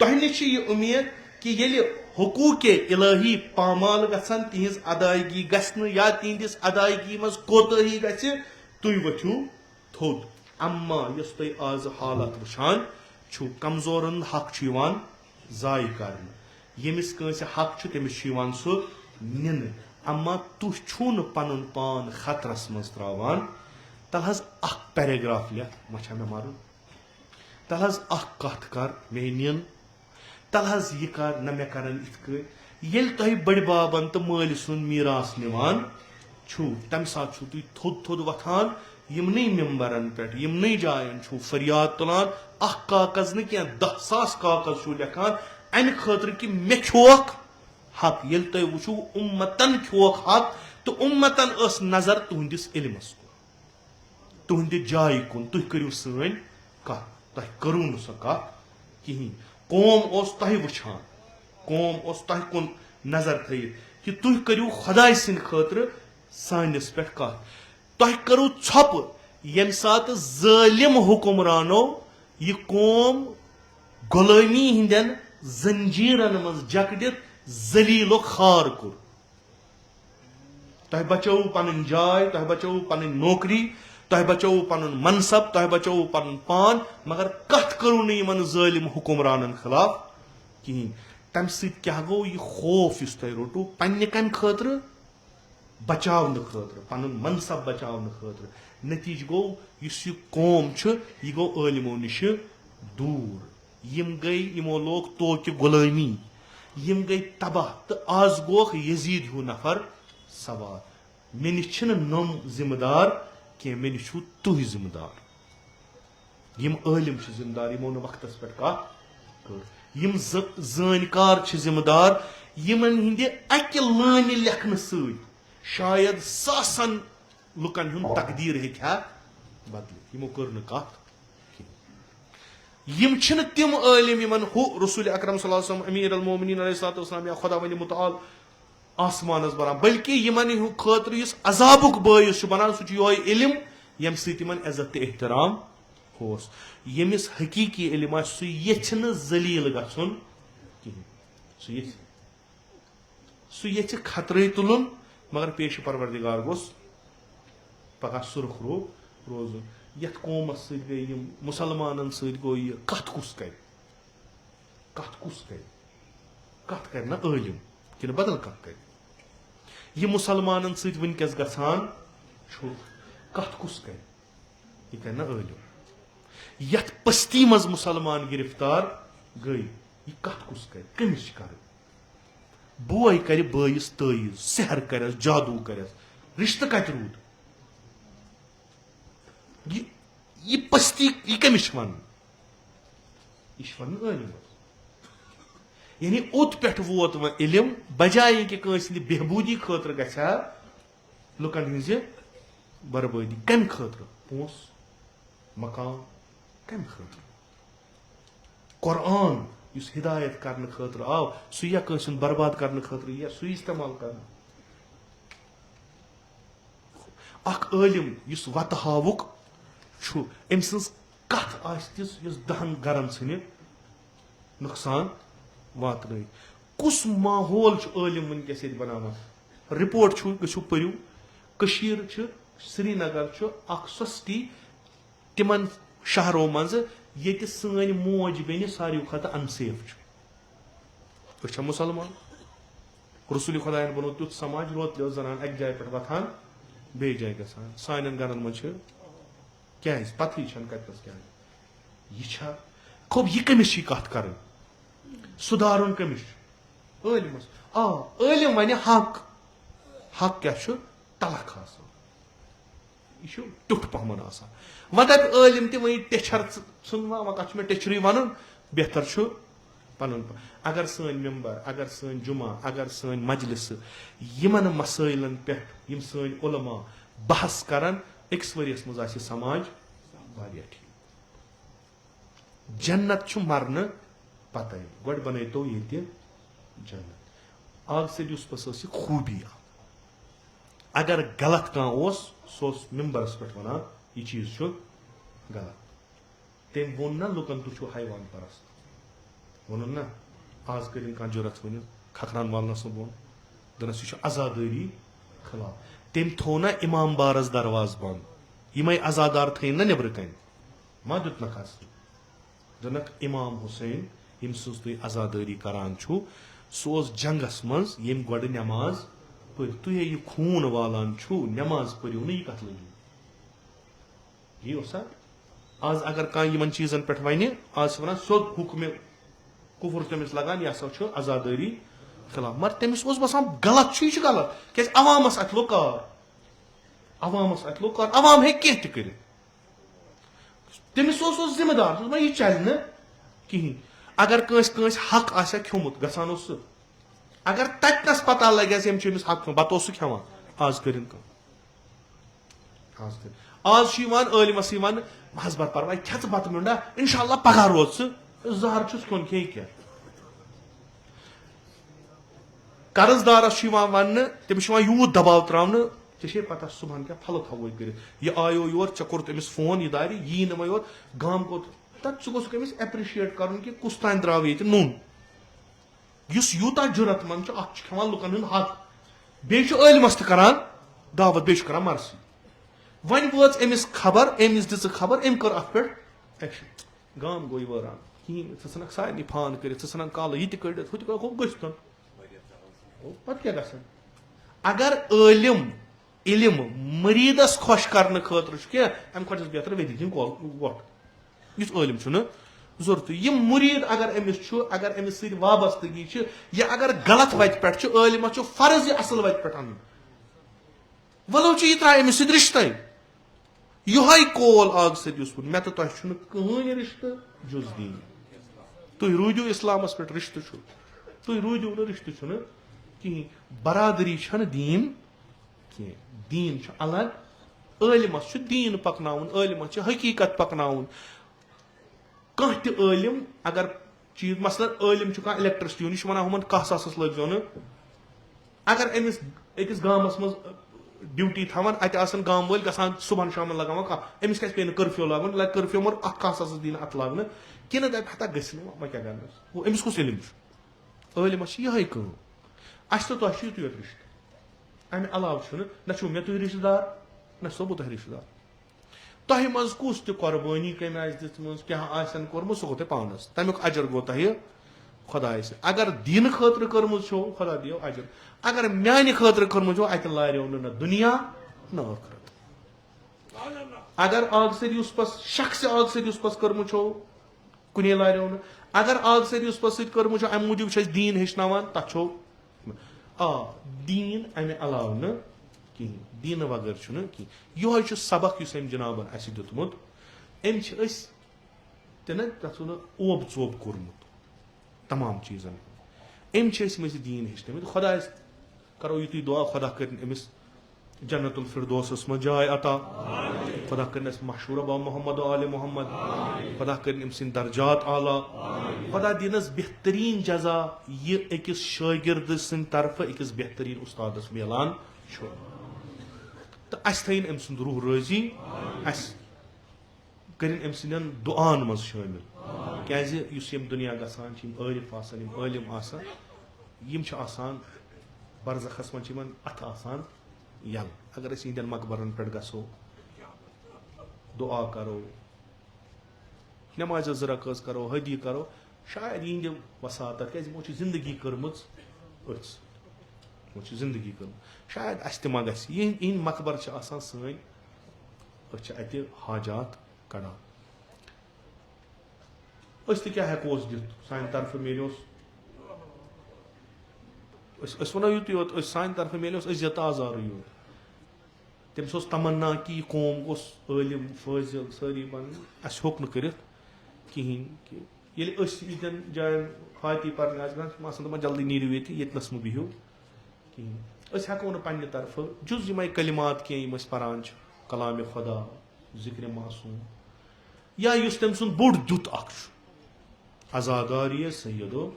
تۄہہِ نِش چھِ یہِ اُمید کہِ ییٚلہِ حقوٗقے الہی پامال گژھن تِہنٛز ادایگی گژھِ نہٕ یا تِہنٛدِس ادایگی منٛز کوتٲہی گژھِ تُہۍ ؤتھِو تھوٚد اما یۄس تُہۍ آز حالت وٕچھان چھُو کمزورن حق چھُ یِوان ضایع کرنہٕ ییٚمِس کٲنٛسہِ حق چھُ تٔمِس چھُ یِوان سُہ نِنہٕ اما تُہۍ چھُو نہٕ پنُن پان خطرس منٛز تراوان تل حظ اکھ پیراگراف لیکھ وۄنۍ چھا مےٚ مرُن تل حظ اکھ کتھ کر مے نِن تل حظ یہِ کر نہ مےٚ کرن یِتھ کٔنۍ ییٚلہِ تۄہہِ بٔڑِ بابن تہٕ مٲلۍ سُنٛد میٖراث نِوان چھُو تمہِ ساتہٕ چھُو تُہۍ تھوٚد تھوٚد وۄتھان یِمنٕے ممبرن پٮ۪ٹھ یِمنٕے جاین چھُو فریاد تُلان اکھ کاغذ نہٕ کینٛہہ 10,000 کاغذ چھُو لیکھان امہِ خٲطرٕ کہِ مےٚ کھیوکھ حق ییٚلہِ تُہۍ وٕچھِو اُمتن کھیوکھ حق تہٕ اُمتن ٲس نظر تُہنٛدِس علمس کُن تُہنٛدِ جایہِ کُن تُہۍ کٔرِو سٲنۍ کتھ تۄہہِ کٔرٕو نہٕ سۄ کتھ کِہینۍ قوم اوس تۄہہِ وٕچھان قوم اوس تۄہہِ کُن نظر تھٲیِتھ کہِ تُہۍ کٔرِو خۄداے سٕنٛدِ خٲطرٕ سٲنِس پٮ۪ٹھ کتھ تۄہہِ کٔرٕو ژھۄپہٕ ییٚمہِ ساتہٕ ظٲلِم حُکمرانو یہِ قوم غۄلٲمی ہٕنٛدٮ۪ن زنجیٖرن منٛز جکڑِتھ ذلیٖل و خوار کوٚر تۄہہِ بچٲوٕ پنٕنۍ جاے تۄہہِ بچٲوٕ پنٕنۍ نوکری تۄہہِ بچٲوٕ پنُن منصب تۄہہِ بچٲوٕ پنُن پان مگر کتھ کٔرٕو نہٕ یِمن ظٲلِم حُکمرانن خلاف کِہینۍ تمہِ سۭتۍ کیاہ گوٚو یہِ خوف یُس تۄہہِ روٚٹوٕ پننہِ کامہِ خٲطرٕ بچاونہٕ خٲطرٕ پنُن منصب بچاونہٕ خٲطرٕ نتیجہ گوٚو یُس یہِ قوم چھُ یہِ گوٚو عٲلمو نِش دوٗر یِم گٔے یِمو لوگ توکہِ غلٲمی یِم گٔے تباہ تہٕ آز گوکھ یزیٖد ہیوٗ نفر سوار مےٚ نِش چھِنہٕ نۄم ذمہٕ دار کینٛہہ مےٚ نِش چھُو تُہۍ ذمہٕ دار یِم عٲلم چھِ ذمہٕ دار یِمو نہٕ وقتس پٮ۪ٹھ کتھ کٔر یِم زٲنۍکار چھِ ذمہٕ دار یِمن ہٕنٛدِ اکہِ لٲنہِ لیکھنہٕ سۭتۍ شاید ساسن لُکن ہُنٛد تقدیٖر ہیٚکہِ ہا بدلِتھ یِمو کٔر نہٕ کتھ کینٛہہ یِم چھِنہٕ تِم عٲلم یِمن ہُہ رسول اکرم صلی اللہ علیہ وسلم امیر المومنین علیہ الصلوۃ والسلام یا خدا ونہِ متعال آسمانس بران بلکہ یِمن خٲطرٕ یُس عذابُک باعث چھُ بنان سُہ چھُ یِہوے علم ییٚمہِ سۭتۍ یِمن عزت تہٕ احترام اوس ییٚمِس حقیٖقی علم آسہِ سُہ یژھِ نہٕ ذلیٖل گژھُن کِہینۍ سُہ یژھِ خطرے تُلُن مگر پیش پروردگار گوٚژھ پگہہ سُرخ روزُن یتھ قومس سۭتۍ گٔے یِم مُسلمانن سۭتۍ گوٚو یہِ کتھ کُس کرِ کتھ کرِ نا عٲلم کِنہٕ بدل کتھ کرِ یہِ مُسلمانن سۭتۍ وٕنکیٚس گژھان چھُ کتھ کُس کرِ یہِ کرِ نا عٲلم یتھ پستی منٛز مُسلمان گرفتار گٔے یہِ کتھ کُس کرِ کٔمِس چھِ کرٕنۍ بوے کرِ بٲیِس تٲیٖز سحر کرٮ۪س جادوٗ کرٮ۪س رشتہٕ کتہِ روٗد یہ پستی یہ کٔمِس چھِ ونُن یہِ چھِ ونُن عٲلمس یعنی اوٚت پٮ۪ٹھ ووت وۄنۍ علم بجایے کہِ کٲنٛسہِ ہٕنٛدِ بہبوٗدی خٲطرٕ گژھِ ہا لُکن ہٕنٛزِ بربٲدی کمہِ خٲطرٕ پونٛسہٕ مکان کمہِ خٲطرٕ قرآن یُس ہدایت کرنہٕ خٲطرٕ آو سُہ یا کٲنٛسہِ ہُنٛد برباد کرنہٕ خٲطرٕ یا سُہ استعمال کرنہٕ اکھ عٲلم یُس وتہٕ ہاوُک چھُ أمۍ سٕنٛز کتھ آسہِ تِژھ یُس دہن گرن ژھٕنہِ نۄقصان واتنٲیِتھ کُس ماحول چھُ عٲلم وٕنکیٚس ییٚتہِ بناوان رِپورٹ چھُ گٔژھِو پٔرِو کٔشیٖر چھِ سری نگر چھُ اکھ سۄ سٹی تِمن شہرو منٛزٕ ییٚتہِ سٲنۍ موج بیٚنہِ ساروی کھۄتہٕ انسیف چھُ أسۍ چھا مُسلمان رسول خۄدایَن بنوو تیُتھ سماج روتلہِ ٲس زنان اکہِ جایہِ پٮ۪ٹھ وتھان بیٚیہِ جایہِ گژھان سانٮ۪ن گرن منٛز چھِ کیازِ پتہٕے چھنہٕ کتنس کیازِ یہِ چھا خۄب یہِ کٔمِس چھِ کتھ کرٕنۍ سُدھارُن کٔمِس چھُ عٲلمس عٲلم ونہِ حق کیاہ چھُ تلخ آسان یہِ چھُ ٹیوٚٹھ پہمن آسان وۄنۍ دپہِ عٲلم تہِ وۄنۍ ٹیچھر ژھٕن وۄنۍ کتھ چھُ مےٚ ٹیچھرٕے ونُن بہتر چھُ پنُن اگر سٲنۍ ممبر اگر سٲنۍ جمعہ اگر سٲنۍ مجلسہٕ یِمن مسٲیلن پٮ۪ٹھ یِم سٲنۍ علما بحث کرن أکِس ؤرِیس منٛز آسہِ سماج واریاہ ٹھیٖک جنت چھُ مرنہٕ پتے گۄڈٕ بنٲیتو ییٚتہِ جنت آز سیٚدِس پس ٲس یہِ خوٗبی اگر غلط کانٛہہ اوس سُہ اوس ممبرس پٮ۪ٹھ ونان یہِ چیٖز چھُ غلط تٔمۍ ووٚن نا لُکن تُہۍ چھِو حیوان پرست ووٚنُن نا آز کٔرِنۍ کانٛہہ جُرت ؤنِتھ کھکھران والنس بۄن دوٚپنس یہِ چھُ عزادٲری خلاف تٔمۍ تھوو نا امام بارس درواز بنٛد یِمے عزادار تھٲیِن نا نٮ۪برٕ کَنۍ ما دیُتنکھ اَسہِ دوٚپنکھ امام حُسین ییٚمہِ سٕنٛز تُہۍ عزادٲری کران چھُو سُہ اوس جنگس منٛز ییٚمۍ گۄڈٕ نٮ۪ماز پٔرۍ تُہۍ یہِ خوٗن والان چھُو نٮ۪ماز پٔرِو نہٕ یہِ کتھ لٔگِو یی اوسا آز اگر کانٛہہ یِمن چیٖزن پٮ۪ٹھ ونہِ آز چھِ ونان سیوٚد حُکمہِ کُفُر تٔمِس لگان یہِ ہسا چھُ عزادٲری خلاف مگر تٔمِس اوس باسان غلط چھُ یہِ چھُ غلط کیازِ عوامس اتھِ لوٚگ کار عوام ہیٚکہِ کینٛہہ تہِ کٔرِتھ تٔمِس اوس ذمہٕ دار سُہ دوٚپ یہِ چلہِ نہٕ کِہینۍ اگر کٲنٛسہِ حق آسہِ ہا کھیوٚمُت گژھان اوس سُہ اگر تتنس پتہ لگٮ۪س ییٚمۍ چھُ أمِس حق کھیوٚمُت بتہٕ اوس سُہ کھٮ۪وان آز کٔرِنۍ کٲم آز چھُ یِوان عٲلمس یِوان حضبت پرواے کھٮ۪ژٕ بتہٕ میونٛڈا انشاء اللہ پگہہ روز ژٕ زہر چھُس کھیوٚن کھیٚیہِ کیٛاہ قرض دارس چھُ یِوان وننہٕ تٔمِس چھُ یِوان یوٗت دباو تراونہٕ ژےٚ چھے پتہ صبحن کیٛاہ پھلہٕ تھاووے کٔرِتھ یہِ آیو یور ژےٚ کوٚرُتھ أمِس فون یہِ دارِ یی نہٕ وۄنۍ یور گام کوٚت تتھ ژٕ گوٚژھ أمِس ایپرِشیٹ کرُن کہِ کُس تانۍ درٛاو ییٚتہِ نوٚن یُس یوٗتاہ جُرت منٛد چھُ اکھ چھُ کھٮ۪وان لُکن ہُنٛد حق بیٚیہِ چھُ عٲلمس تہِ کران دعوت بیٚیہِ چھُ کران مرثی وۄنۍ وٲژ أمِس خبر أمِس دِژٕ خبر أمۍ کٔر اتھ پٮ۪ٹھ ایکشن گام گوٚو یہِ وٲران کِہینۍ ژٕ ژھٕنکھ سارنٕے فان کٔرِتھ ژٕ ژھٕنکھ کالہٕ یہِ تہِ کٔڑِتھ ہُہ تہِ کٔڑِتھ گٔژھۍ تن پتہٕ کیٛاہ گژھان اگر عالم علم مریدس خوش کرنے خاطر ام کھوتہ بہتر ودی دن ووٹ یس عالم چھُنہٕ ضرورت یہ مرید اگر امس اگر امس سۭتۍ وابستگی یا اگر غلط وتہِ پٮ۪ٹھ عالمس چھُ فرض یہ اصل وتہِ پٮ۪ٹھ انُن ولو یہ ترٛایہِ أمِس سۭتۍ رشتے یہے کول آگ سۭتۍ یُس ووٚن مےٚ تہٕ تۄہہِ چھُنہٕ کٕہٕنۍ رشتہٕ جز دیٖن تُہۍ روٗدِو اسلامس پٮ۪ٹھ رشتہٕ چھُ تُہۍ روٗدِو نہٕ رشتہٕ چھُنہٕ کِہیٖنۍ برادری چھنہٕ دیٖن کینٛہہ دیٖن چھُ الگ عالمس چھُ دیٖن پکناوُن عالمس چھُ حقیٖقت پکناوُن کانٛہہ تہِ عالم اگر چیٖز مثلاً عالم چھُ کانٛہہ الیکٹرسٹی یہِ چھُ ونان ہُمن 10,000 لٲگزیٚو نہٕ اگر أمِس أکِس گامس منٛز ڈیوٹی تھاوان اتہِ آسان گام وٲلۍ گژھان صبحن شامن لگاوان کانٛہہ أمِس کیازِ پیٚیہِ نہٕ کرفیو لاگُن لگہِ کرفیو مگر اکھ 10,000 دِی نہٕ اتھ لاگنہٕ کِنہٕ دپہِ ہتا گژھِ نہٕ وۄنۍ کیاہ کرنس گوٚو أمِس کُس علم چھُ عالمس چھِ یِہے کٲم اسہِ تہٕ تۄہہِ چھُ یُتُے یوت رشتہٕ امہِ علاوٕ چھُنہٕ نہ چھُو مےٚ تُہۍ رشتہٕ دار نہ چھُسو بہٕ تۄہہِ رشتہٕ دار تۄہہِ منٛز کُس تہِ قۄربٲنی کٔمۍ آسہِ دِژمٕژ کیٛاہ آسن کوٚرمُت سُہ گوٚو تۄہہِ پانس تمیُک اجر گوٚو تۄہہِ خۄدایس اگر دیٖنہٕ خٲطرٕ کٔرمٕژ چھو خۄدا دِیو اجر اگر میانہِ خٲطرٕ کٔرمٕژ چھو اتہِ لاریو نہٕ دُنیا نہ ٲخرت اگر آگ سر یوسفس شخص آگ سر یوسفس کٔرمٕژ چھو کُنے لاریو نہٕ اگر آگ سر یوسفس سۭتۍ کٔرمٕژ چھو امہِ موٗجوٗب چھِ أسۍ دیٖن ہیٚچھناوان تتھ چھو آ دیٖن امہِ علاوٕ نہٕ کِہیٖنۍ دیٖنہٕ وغٲر چھُنہٕ کِہیٖنۍ یِہوے چھُ سبق یُس أمۍ جنابن اَسہِ دیُتمُت أمۍ چھِ أسۍ تہِ نہ تتھ ووٚنُن اوب ژوب کوٚرمُت تمام چیٖزن أمۍ چھِ ٲسۍ مےٚ دیٖن ہیٚچھنٲومٕتۍ خۄدایس کرو یُتُے دعا خۄدا کٔرِنۍ أمِس جنت الفردوسس منٛز جاے عطا خۄدا کٔرِنۍ اَسہِ مشہوٗر با محمد آلِ محمد خۄدا کٔرِنۍ أمۍ سٕنٛدۍ درجات اعلیٰ خۄدا دِنس بہتریٖن جزا یہِ أکِس شٲگرد سٕنٛدِ طرفہٕ أکِس بہتریٖن اُستادس مِلان چھُ تہٕ اَسہِ تھٲیِن أمۍ سُنٛد روح رٲضی اَسہِ کٔرِنۍ أمۍ سٕنٛدٮ۪ن دُعاہن منٛز شٲمِل کیازِ یُس یِم دُنیا گژھان چھِ یِم عٲرف آسان یِم عٲلم آسان یِم چھِ آسان برزخس منٛز چھِ یِمن اتھٕ آسان یلہٕ اگر أسۍ یِہنٛدٮ۪ن مقبرن پٮ۪ٹھ گژھو دعا کرو نمازِ 2 رکٲژ کرو حدی کرو شاید یِہنٛدِ وساتت کیازِ یِمو چھِ زندگی کٔرمٕژ أتھۍ سۭتۍ یِمو چھِ زندگی کٔرمٕژ شاید اَسہِ تہِ ما گژھِ یِہنٛدۍ مقبر چھِ آسان سٲنۍ أسۍ چھِ اَتہِ حاجات کڑان أسۍ تہِ کیٛاہ ہٮ۪کوس دِتھ سانہِ طرفہٕ میلیوس أسۍ وَنو یُتُے یوت أسۍ سانہِ طرفہٕ میلیوس عزت آزارٕے یوت تٔمِس اوس تمنا کہِ یہِ قوم گوٚژھ عٲلم فٲضِل سٲری بنٕنۍ اَسہِ ہیوٚک نہٕ کٔرِتھ کِہیٖنۍ کہِ ییٚلہِ أسۍ ییٚتٮ۪ن جاین فاتی پرنہِ آسہِ گژھان آسان دپان جلدی نیٖرِو ییٚتہِ ییٚتنس مہٕ بِہِو کِہیٖنۍ أسۍ ہٮ۪کو نہٕ پننہِ طرفہٕ جُز یِمے کلمات کینٛہہ یِم أسۍ پران چھِ کلامِ خۄدا ذِکرِ معصوٗم یا یُس تٔمۍ سُنٛد بوٚڑ دیُت اکھ چھُ عزاداریہِ سیدو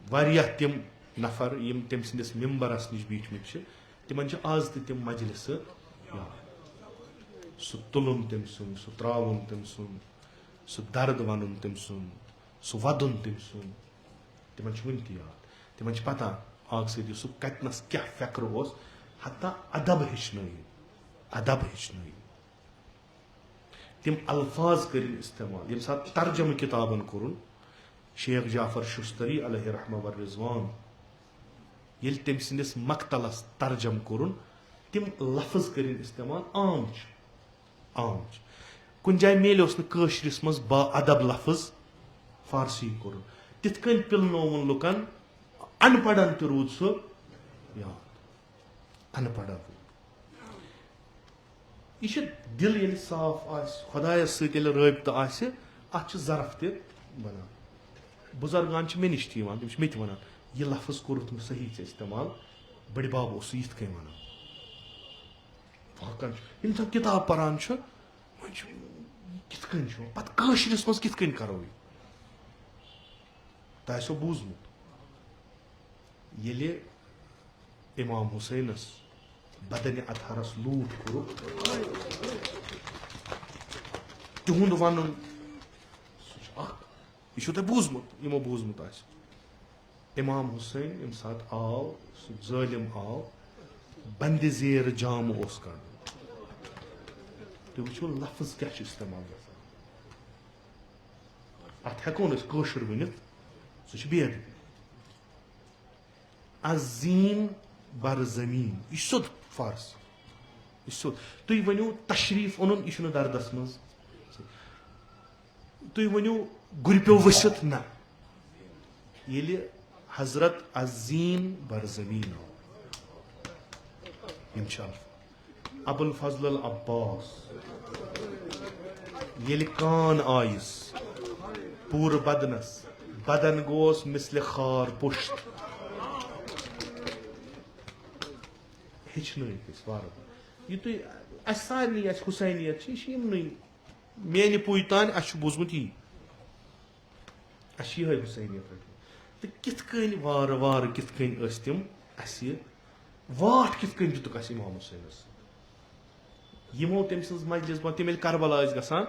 واریاہ تِم نفر یِم تٔمۍ سٕنٛدِس ممبرس نِش بیٖٹھمٕتۍ چھِ تِمن چھِ آز تہِ تِم مجلسہٕ سُہ تُلُن تٔمۍ سُنٛد سُہ تراوُن تٔمۍ سُنٛد سُہ درد ونُن تٔمۍ سُنٛد سُہ ودُن تٔمۍ سُنٛد تِمن چھُ وُنہِ تہِ یاد تِمن چھِ پتہ آگ سۭتۍ سُہ کتنس کیاہ فکر اوس حتہ ادب ہیٚچھنٲیِن تِم الفاظ کٔرِنۍ استعمال ییٚمہِ ساتہٕ ترجمہٕ کِتابن کوٚرُن شیخ جعفر شُستری علیہ رحمہ و رضوان ییٚلہِ تٔمۍ سٕنٛدِس مقتلس ترجم کوٚرُن تِم لفظ کٔرِنۍ استعمال عام چھِ کُنہِ جایہِ میلیوس نہٕ کٲشرِس منٛز با ادب لفظ فارسی کوٚرُن تِتھ کٔنۍ پِلنووُن لُکن ان پڑھن تہِ روٗد سُہ یاد ان پڑھن یہِ چھُ دِل ییٚلہِ صاف آسہِ خۄدایس سۭتۍ ییٚلہِ رٲبطہٕ آسہِ اتھ چھُ ظرف تہِ بنان بُزرگان چھِ مےٚ نِش تہِ یِوان تِم چھِ مےٚ تہِ ونان یہِ لفظ کوٚرُتھ نہٕ صحیح ژےٚ استعمال بٔڈِ بب اوس سُہ یِتھ کٔنۍ ونان ییٚلہِ انسان کِتاب پران چھُ وۄنۍ چھُ کِتھ کٔنۍ چھُ پتہٕ کٲشرِس منٛز کِتھ کٔنۍ کرو یہِ تۄہہِ آسیو بوٗزمُت ییٚلہِ امام حُسینس بدنِ اطہرس لوٗٹھ کوٚرُکھ تِہُنٛد ونُن سُہ چھُ اکھ یہِ چھُو تۄہہِ بوٗزمُت یِمو بوٗزمُت آسہِ امام حُسین ییٚمہِ ساتہٕ آو سُہ ظٲلِم آو بندِ زیر جامہٕ اوس کڑُن تُہۍ وٕچھِو لفظ کیاہ چھُ استعمال گژھان اتھ ہٮ۪کو نہٕ أسۍ کٲشُر ؤنِتھ سُہ چھُ بے ادبی عظیم بر زمین یہ سیود فارس یہ سیود تھی ونو تشریف اونن یہ دردس مز تھی ونو گر پیو ؤسِتھ نہ ییٚلہِ حضرت عظیم بر زمین یم چھِ ابو الفضل العباس ییٚلہِ کان آیس پوٗرٕ بدنس بدن گوس مثل خار پشت ہیٚچھنٲیِکھ أسۍ واریاہ یہ تُہۍ اَسہِ سارنٕے اَسہِ حُسینیت چھِ یِمنٕے میانہِ پُے تانۍ اَسہِ چھُ بوٗزمُت یی اَسہِ چھِ یِہے حُسینیت رٔٹمٕژ تہٕ کِتھ کٔنۍ وارٕ وارٕ کِتھ کٔنۍ ٲسۍ تِم اَسہِ واٹھ کِتھ کٔنۍ دِتُکھ اَسہِ اِمام حُسینس یِمو تٔمۍ سٕنٛز مجلس منٛز تِم ییٚلہِ کربلا ٲسۍ گژھان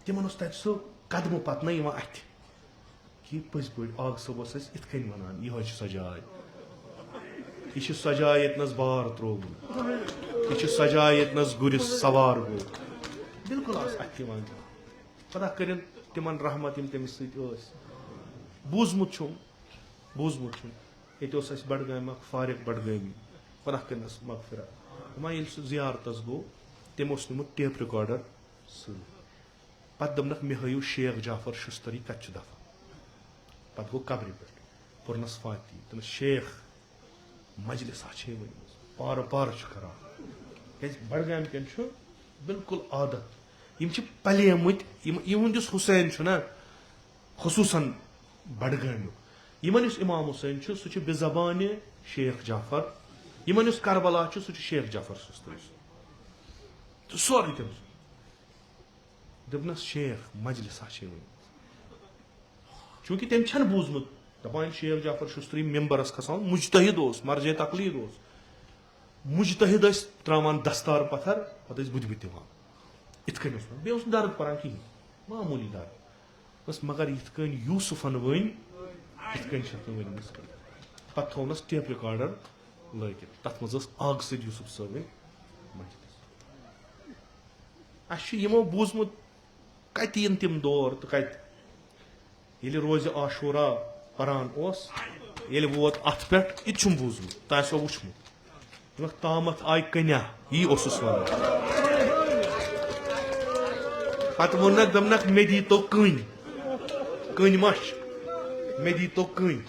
تِمن اوس تتہِ سُہ قدمہٕ پتہٕ یِوان اَتھِ کہِ پٔزۍ پٲٹھۍ آغا صٲب اوس اَسہِ یِتھ کٔنۍ وَنان یِہوے چھِ سۄ جاے یہ چھِ سۄ جاے ییٚتنس بار ترووُن یہ چھِ سۄ جاے ییٚتنس گُرِس سوار گوٚو بالکل آس اَتھِ یِوان خۄدا کٔرِنۍ تِمن رحمت یِم تٔمِس سۭتۍ ٲسۍ بوٗزمُت چھُم ییٚتہِ اوس اَسہِ بڈگامہِ اکھ فاریق بڈگٲمی خۄدا کٔرِنَس مغفرت وۄنۍ ییٚلہِ سُہ زیارتس گوٚو تٔمۍ اوس نیوٗمُت ٹیپ رِکاڈر سۭتۍ پتہٕ دوٚپنکھ مےٚ ہٲیِو شیخ جعفر شُستری کتہِ چھُ دفن پتہٕ گوٚو قبرِ پٮ۪ٹھ پوٚرنس فاتی دوٚپنس شیخ مجلس چھے ؤنمٕژ پارٕ پارٕ چھُ کران کیازِ بڈگامہِ کٮ۪ن چھُ بالکل عادت یِم چھِ پلیمٕتۍ یِہُنٛد یُس حُسین چھُ نا خصوٗصن بڈگامیُک یِمن یُس امام حُسین چھُ سُہ چھُ بِ زبانہِ شیخ جعفر یِمن یُس کربلا چھُ سُہ چھُ شیخ جعفر شُستری تہٕ سورُے تٔمۍ دوٚپنس شیخ مجلسا چھے ؤنمٕژ چوٗنٛکہِ تٔمۍ چھنہٕ بوٗزمُت دپان شیخ جعفر شُستری ممبرس کھسان مجتہد اوس مرجے تقلید اوس مجتہد ٲسۍ تراوان دستار پتھر پتہٕ ٲسۍ بُتھِ دِوان یِتھ کٔنۍ اوس بیٚیہِ اوس نہٕ درد پران کِہینۍ معموٗلی درد بس مگر یِتھ کٔنۍ یوٗسفن ؤنۍ یِتھ کٔنۍ چھکھ نہٕ ؤنمٕژ پتہٕ تھوونس ٹیپ رِکاڈر لٲگِتھ تتھ منٛز ٲس آغا سید یوٗسف صٲبٕنۍ مجلس اَسہِ چھُ یِمو بوٗزمُت کتہِ یِن تِم دور تہٕ کتہِ ییٚلہِ روزِ عاشورا پران اوس ییٚلہِ ووت اتھ پٮ۪ٹھ یہِ تہِ چھُم بوٗزمُت تۄہہِ آسیو وٕچھمُت دوٚپکھ تامتھ آیہِ کنیا یی اوسُس ونان پتہٕ ووٚننکھ دوٚپنکھ مےٚ دیٖتو کٔنۍ ما چھِ مےٚ دیٖتو کٔنۍ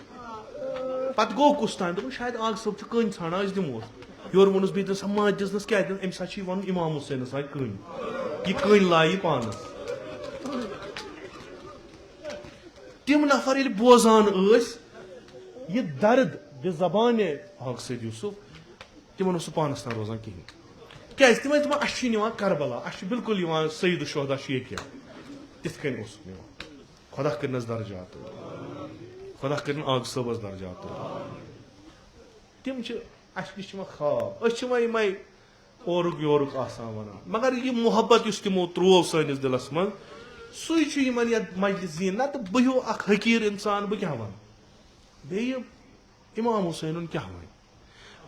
پتہٕ گوٚو کُس تانۍ دوٚپُن شاید آغا صٲب چھُ کٔنۍ ژھانڈان أسۍ دِموس یورٕ ووٚنُس بیٚیہِ دِژ ماجہِ دِژنس کیٛازِ دِنۍ أمِس ہسا چھُ یہِ وَنُن اِمام حُسینس آیہِ کٔنۍ یہِ کٔنۍ لایہِ پانس تِم نفر ییٚلہِ بوزان ٲسۍ یہِ درد بِ زبانہِ آغا سید یوٗسف تِمن اوس نہٕ پانس تام روزان کِہینۍ کیازِ تِم ٲسۍ دپان اَسہِ چھُ نِوان کربلا اَسہِ چھُ بالکل یِوان سعید الشہدا چھُ ییٚکیاہ تِتھ کٔنۍ اوسُکھ نِوان خۄدا کٔرِنس درجات خۄدا کٔرِنۍ آغا صٲبس درجات تِم چھِ اَسہِ نِش چھِ یِوان خواب أسۍ چھِ وۄنۍ یِمے اورُک یورُک آسان وَنان مگر یہِ محبت یُس تِمو تروو سٲنِس دِلس منٛز سُے چھُ یِمن یتھ مجلس یِن نتہٕ بہٕ ہیوٗ اکھ حقیٖر انسان بہٕ کیٛاہ وَنہٕ بیٚیہِ اِمام حُسینُن کیٛاہ وَنہِ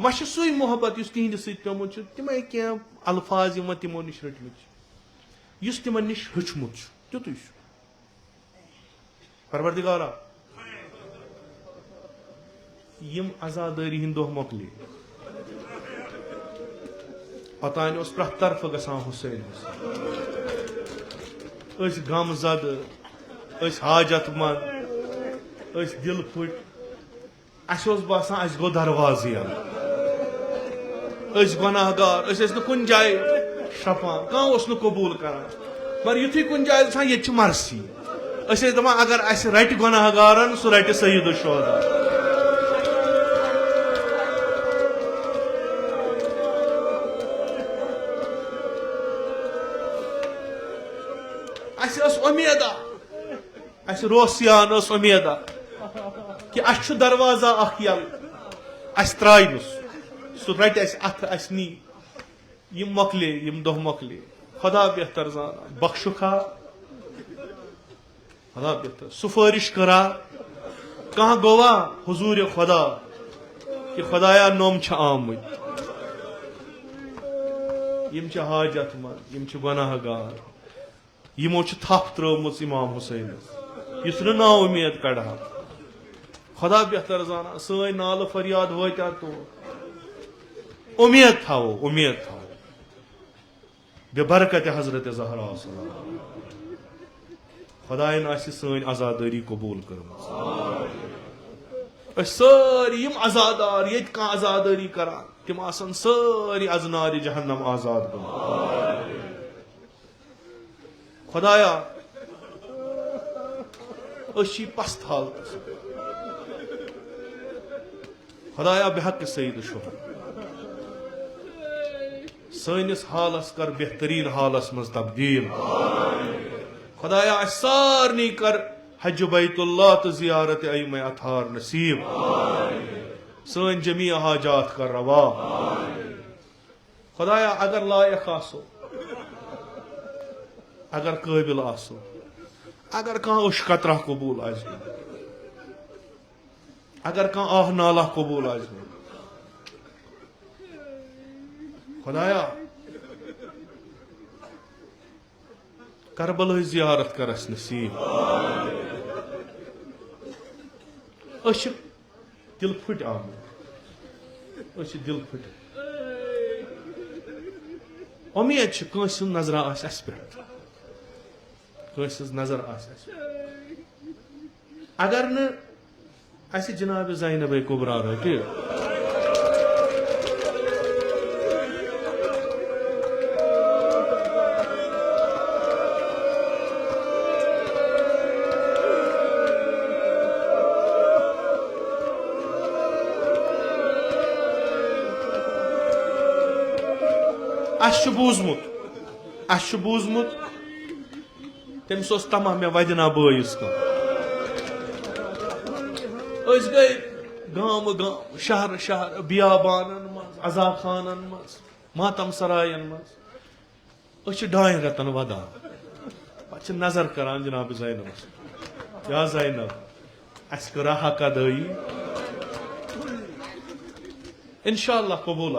وۄنۍ چھُ سُے محبت یُس تِہنٛدِ سۭتۍ پیومُت چھُ تِمے کینٛہہ الفاظ یِم وۄنۍ تِمو نِش رٔٹمٕتۍ چھِ یُس تِمن نِش ہیوٚچھمُت چھُ تیُتُے چھُ پروردگارا یِم عزادٲری ہٕنٛدۍ دۄہ مۄکلے اوٚتانۍ اوس پرٛٮ۪تھ طرفہٕ گژھان حُسینس ٲسۍ غم زدٕ ٲسۍ حاجت منٛد ٲسۍ دِل پھٔٹۍ اَسہِ اوس باسان اَسہِ گوٚو دروازٕ یَلہٕ ٲسۍ گۄناہ گار أسۍ ٲسۍ نہٕ کُنہِ جایہِ شرٛپان کانٛہہ اوس نہٕ قبوٗل کران مگر یِتھُے کُنہِ جایہِ گژھان ییٚتہِ چھِ مرثی أسۍ ٲسۍ دپان اگر اَسہِ رٹہِ گۄناہ گارن سُہ رٹہِ سعید الشہدا اَسہِ ٲس اُمیدا اَسہِ روسیان ٲس اُمیدا کہِ اَسہِ چھُ دروازا اکھ یلہٕ اَسہِ ترٛایہِ نہٕ سُہ رٹہِ اَسہِ اَتھٕ اَسہِ نی یِم مۄکلے یِم دۄہ مۄکلے خۄدا بہتر زانان بخشُکھا خۄدا بہتر سُفٲرِش کٔرا کانٛہہ گوٚوا حضوٗرِ خۄدا کہِ خۄدایا نوٚم چھِ آمٕتۍ یِم چھِ حاجت منٛد یِم چھِ گۄناہ گار یِمو چھِ تھپھ ترٲومٕژ اِمام حُسینس یُس نہٕ نا اُمید کڑہا خدا بہتر زانا سن نال فریاد واتیا تو امید تھاو بے برکت حضرت زہرا خدائن آسہِ سن عزاداری قبول کرم ساری یم عزادار یت کان عزاداری کران تم آسن ساری ازنار جہنم آزاد گم خدایا اچھی پست حالت خدایا بحق سید شہر سنس حالس کر بہترین حالس مز تبدیل خدایا اس سارنی کر حج بیت اللہ تو زیارت ائمہ اطہار نصیب سن جمیع حاجات کر روا خدایا اگر لائق آسو اگر قابل آسو اگر کان اوش قطرہ قبول آس اگر کان آہ نالہ قبول آس خدایا کربلا زیارت کرس نصیب اچھ دل پھٹ آمد اچھ دل پھٹ امید چھ کانس نظر آس اس پہ کانس نظر آس اس اگر نہ اس جناب زینب کبرا رٹی اس بوزمت تمس اس تمام میں ودنا بٲیِس کن اس گئی گام شہر بیابانن مز عزا خانن مز ماتم سرائن مز اس ڈائن رتن ودان پتہ نظر کران جناب زینب یا زینب اس کرا حق ادائی انشاءاللہ قبول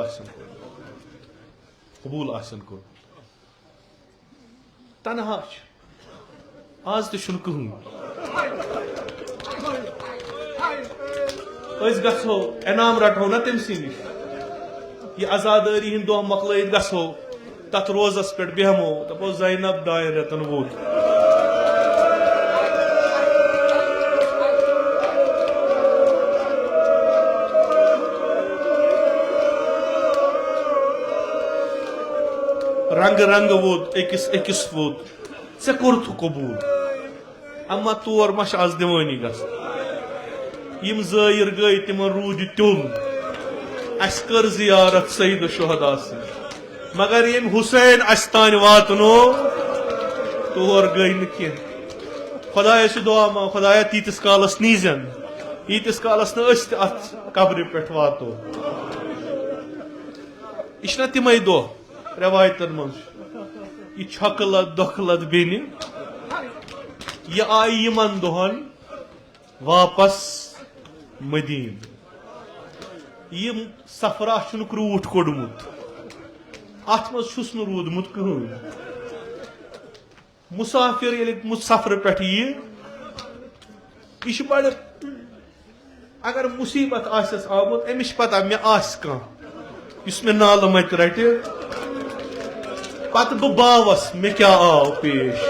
آسن کو تنہا آز تہ کہین گھو انعام رٹو نا تم سی نش یہ عزاداری ہند دہ مکلت گھو تر روزس پہ بیہمو دپو زینب ڈائن رتن ووت رنگ ووت اکس ووت ے کورتھ قبول اما طور مش آز دیوانی گھس یم زائر گئی تمن رود تیل اس کر زیارت سید الشہداء سے مگر یم حسین اس تان واتنو تور گئی نی خدایا سے دعا ما خدایا تیتس کالس نیزن یتس کالس نا اس ات قبر پہ واتو یہ تمے دہ روایتن من یہ چھکلت دکھلت بین یہ آئی یمن دہن واپس مدین یہ سفرہ چھنک روٹ کوڑمت ات مز چھس نہ رودمت کہین مسافر یل سفر پہ یہ بڑ اگر مصیبت آسس آمت امس پتہ مے آس کان اس میں نال مت رٹ پتہ بہ باوس مے کیا آو پیش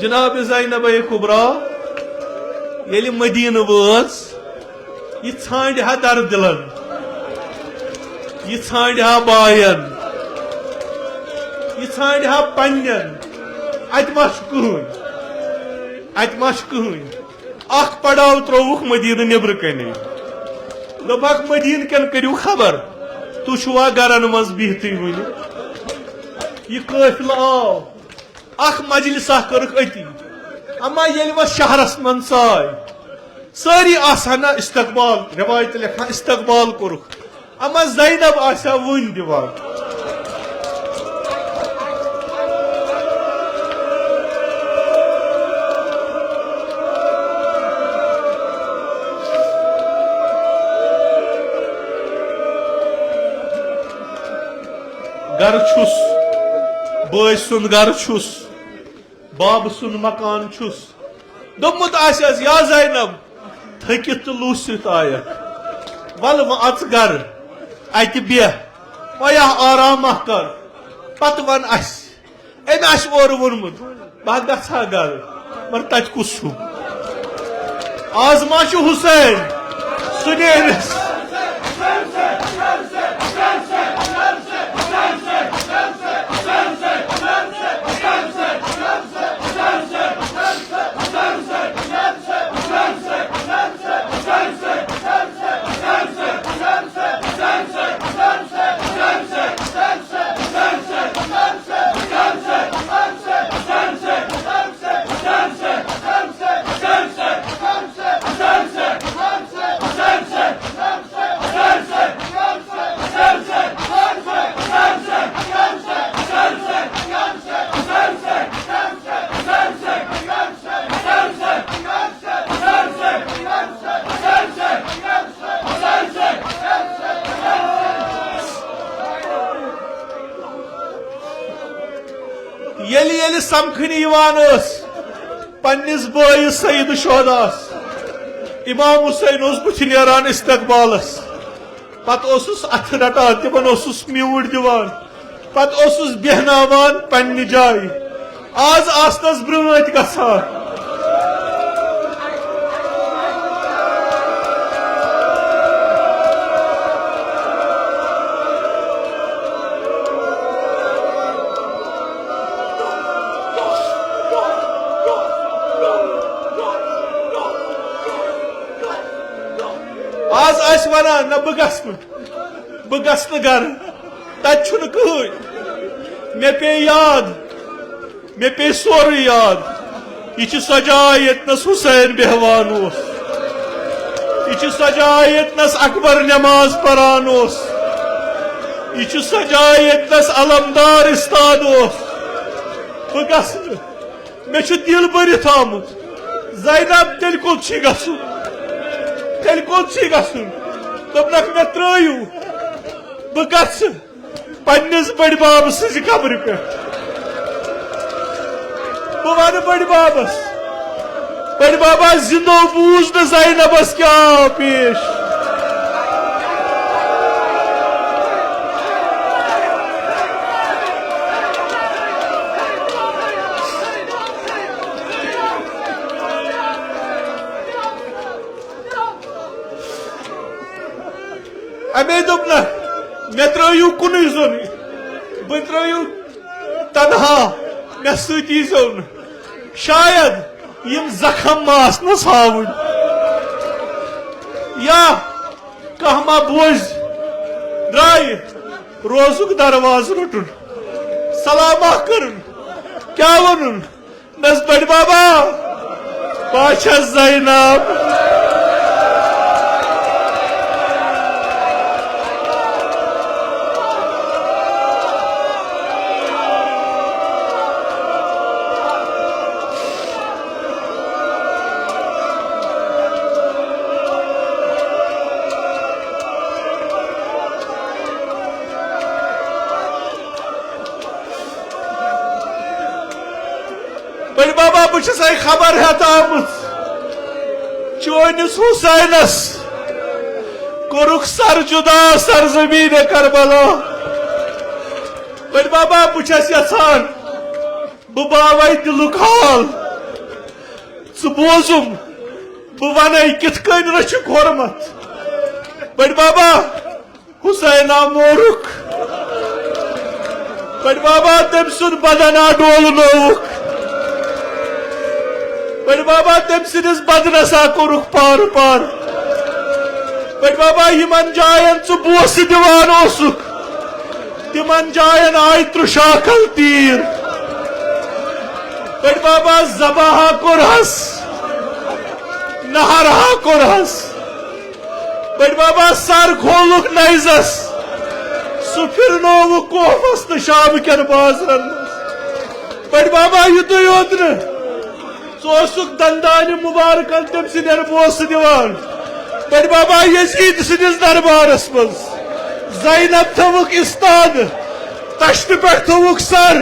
جناب زینب کبرا یل مدینہ وٲژ یہ ژھانڈ ہا دردلن یہ ژھانڈ ہا باین یہ ژھانڈ ہا پنن ات ما کہین اخ پڑاو تروک مدینہ نبر کنے دپک مدینہ کن کریو خبر تو چھوا گرن مز بہتی ون یہ قافلہ آو اخ مجلسہ کرک اتی اما یل و شہرس من سائے ساری آسانا استقبال روایت لکھا استقبال کورک اما زینب آسا ون دیوان گر چھس بٲے سُنٛد گر چھس باب سن مکان چھس دوٚپمُت آسیٚس یا زینب تھٔکِتھ تہٕ لوٗسِتھ آیَکھ وَلہٕ وۄنۍ اَژ گَرٕ اَتہِ بیٚہہ وۄنۍ آرامہ کر پتہٕ وَن اَسہِ أمۍ آسہِ اورٕ ووٚنمُت بہٕ گژھٕ ہا گَرٕ مگر تَتہِ کُس چھُ آز ما چھُ حُسین سُہ نیرِس ییٚلہِ سمکھنہِ یِوان ٲس پننِس بٲیِس سعید شہداس امام حسین اوس بُتھِ نیران استقبالس پتہٕ اوسُس اتھٕ رٹان تِمن اوسُس میوٗٹھ دِوان پتہٕ اوسُس بیہناوان پننہِ جایہِ آز آسنس برٛٲنٛٹھ گژھان آز آسہِ ونان نہ بہٕ گژھٕ نہٕ گرٕ تتہِ چھُنہٕ کٕہٕنۍ مےٚ پیٚیہِ یاد مےٚ پیٚیہِ سورُے یاد یہِ چھِ سۄ جاے ییٚتنس حُسین بیٚہوان اوس یہِ چھِ سۄ جاے ییٚتنس اکبر نٮ۪ماز پران اوس یہِ چھِ سۄ جاے ییٚتنس علمدار استاد اوس بہٕ گژھٕ نہٕ مےٚ چھُ دِل بٔرِتھ آمُت زینب تیٚلہِ کوٚت چھُے گژھُن تیٚلہِ کوٚت چھُے گژھُن دوٚپنکھ مےٚ ترٛٲیِو بہٕ گژھٕ پننِس بٔڈِ بابہٕ سٕنٛزِ قبرِ پٮ۪ٹھ بہٕ ونہٕ بٔڈِ بابس بٔڈِ بابا زِندو بوٗز نہٕ زینبس کیٛاہ آو پیش امی دوٚپنکھ مےٚ ترٛٲیِو کُنُے زوٚنٕے بہٕ ترٛٲیِو تنہا مےٚ سۭتۍ ییٖزیو نہٕ شاید یِم زخم ما آسنس ہاوٕنۍ یا کانٛہہ ما بوزِ درٛایہِ روزُک دروازٕ روٚٹُن سلامہ کٔرٕن کیٛاہ ووٚنُن نس بٔڈِ بابا بہٕ چھَس زینب بٔڈِ بابا بہٕ چھُسے خبر ہٮ۪تھ آمٕژ چٲنِس حُسینس کوٚرُکھ سر جُدا سرزمیٖنِ کربلا بٔڈِ بابا بہٕ چھَس یژھان بہٕ باوے دِلُک حال ژٕ بوزُم بہٕ ونے کِتھ کٔنۍ رٔچھِکھ حرمت بٔڈِ بابا حُسینا مورُکھ بٔڈِ بابا تٔمۍ سُنٛد بدنا ڈولنووُکھ بٔڈِ بابا تٔمۍ سٕنٛدِس بدنس ہا کوٚرُکھ پارٕ پارٕ بٔڈِ بابا یِمن جاین ژٕ بوسہٕ دِوان اوسُکھ تِمن جاین آیہِ ترٛشاکھل تیٖر بٔڈِ بابا ذبح ہا کوٚرہس نہر ہا کوٚرہس بٔڈِ بابا سر کھولُکھ نیزس سُہ پھِرنووُکھ کوفس تہٕ شامہٕ کٮ۪ن بازرن منٛز بٔڈِ بابا یُتُے یوت نہٕ ژٕ اوسُکھ دندانہِ مُبارکن تٔمۍ سٕنٛدٮ۪ن بوسہٕ دِوان بٔڈِ بابا یزیٖد سٕنٛدِس دربارس منٛز زینب تھٲوٕکھ استاد تشتہٕ پٮ۪ٹھ تھوٚوُکھ سر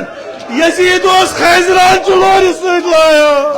Yazid os Xezran çuları sığdlaya.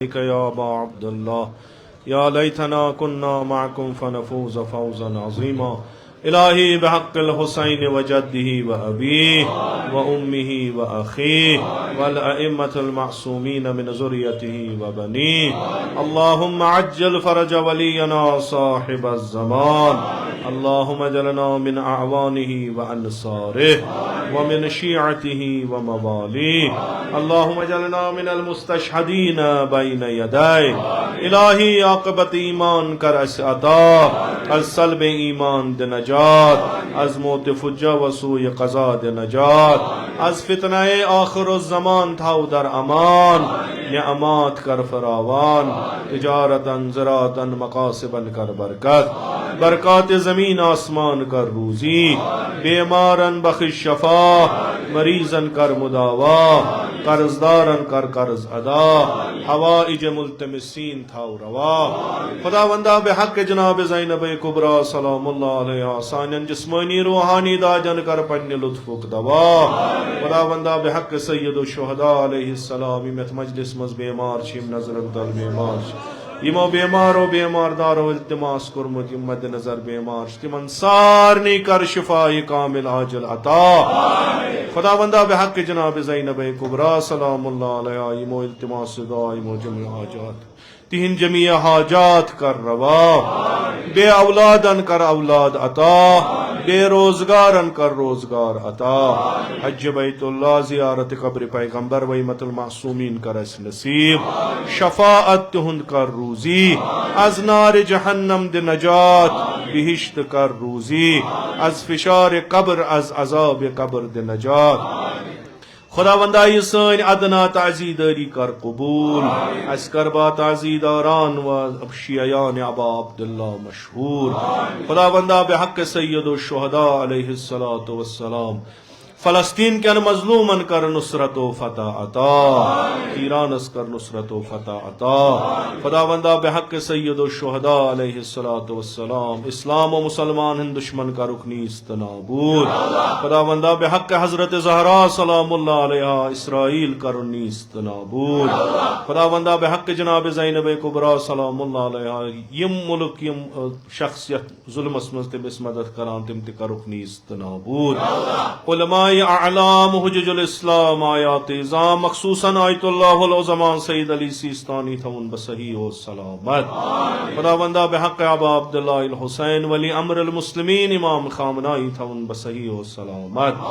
يا أبا عبد الله يا ليتنا كنا معكم فنفوز فوزا عظيما إلهي بحق الحسين وجده وأبيه وأمه وأخيه والأئمة المعصومين من ذريته وبنيه اللهم عجل فرج ولينا صاحب الزمان اللهم اجعلنا من أعوانه وأنصاره ومن شيعته ومواليه اللهم اجعلنا من المستشهدين بين يديه إلهي عاقبت ایمان کر اس عطا از سلب ایمان د نجات از موت فجا و سوء قضا د نجات از فتنه آخر الزمان تھاو در امان نعمات کر فراوان تجارتا زراعتا مقاصبا کر برکات زمین آسمان کر روزی بیمارن بخش شفا مریضن کر مداوا قرضدارن کر قرض ادا حوائج ملتمسین تھاو روا خداوندہ بحق جناب زینب کبریٰ سلام اللہ علیہ سانین جسمانی روحانی داجن کر پنی لطفک دوا خداوندہ بحق سید الشہداء علیہ السلام یمت مجلس مز بیمار چیم نظر دل بیمار یمو بیمارو بیمار دارو التماس کرمت یم مد نظر بیمار تمن سارنی کر شفائی کامل عاجل عطا خداوندہ بحق جناب زینب کبریٰ سلام اللہ علیہ یمو التماس دعا یمو جمع حاجات تہن جمیع حاجات کر روا بے اولادن کر اولاد عطا بے روزگارن کر روزگار عطا حج بیت اللہ زیارت قبر پیغمبر ویمت المعصومین کر اس نصیب شفاعت تہند کر روزی از نار جہنم د نجات بہشت کر روزی از فشار قبر از عذاب قبر د نجات خداوندہ یہ سن ادنا تعزیداری کر قبول اس کربا تعزیداران و شیعیان ابا عبداللہ مشہور خداوندہ بحق سید الشہداء علیہ السلام فلسطین کے مظلومن کر نصرت و فتح عطا ایرانس کر نصرت و فتح عطا خداوندہ بحق سید الشہداء علیہ السلام اسلام و مسلمان ہند دشمن کا رکنیست نابود خداوندہ بحق حضرت زہرا سلام اللہ علیہ اسرائیل کا رکنیست نابود خداوندہ بحق جناب زینب کبریٰ سلام اللہ علیہ یم ملک یم شخصیت ظلم اسمز تمس مدد کران تم تہ کا رکنیست نابود علماء اعلام حجج الاسلام آیات اعظام مخصوصاً آیت اللہ العظمان سید علی سیستانی تھون بصحیح و سلامت خداوندہ بحق ابا عبداللہ الحسین ولی امر المسلمین امام خامنائی تھون بصحیح و سلامت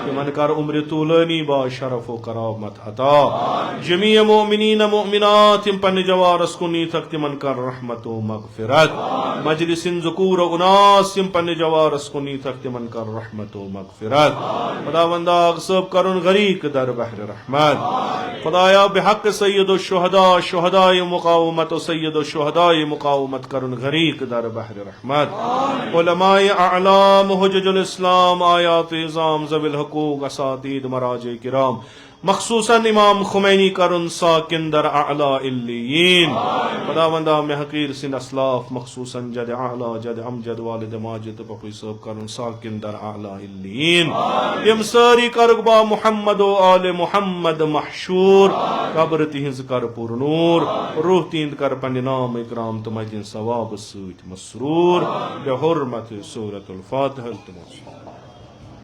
کہ من کر عمر طولانی با شرف و کرامت عطا جمیع مؤمنین مؤمنات پن جوارس کنی تک من کر رحمت و مغفرت مجلس ذکور و اناس پن جوارس کنی تک من کر رحمت و مغفرت خداوندہ اغصب کرن غریق در بحر رحمت خدایا بحق سید الشہداء شہداء مقاومت و سید الشہداء مقاومت کرن غریق در بحر رحمت علماء اعلام حجج الاسلام آیات اعظام ذوی الحقوق اساتید مراجع کرام مخصوصاً امام خمینی کرن ساکن در اعلی علیین خداوندہ میں حقیر سن اسلاف مخصوصاً جد اعلی جد امجد والد ماجد پپوی صاحب کرن ساکن در اعلی علیین یم ساری کرگبا محمد و آل محمد محشور قبر تہنز کر پر نور روح تیند کر پن نام اکرام تمجن ثواب سوت مسرور بحرمت سورة الفاتحہ.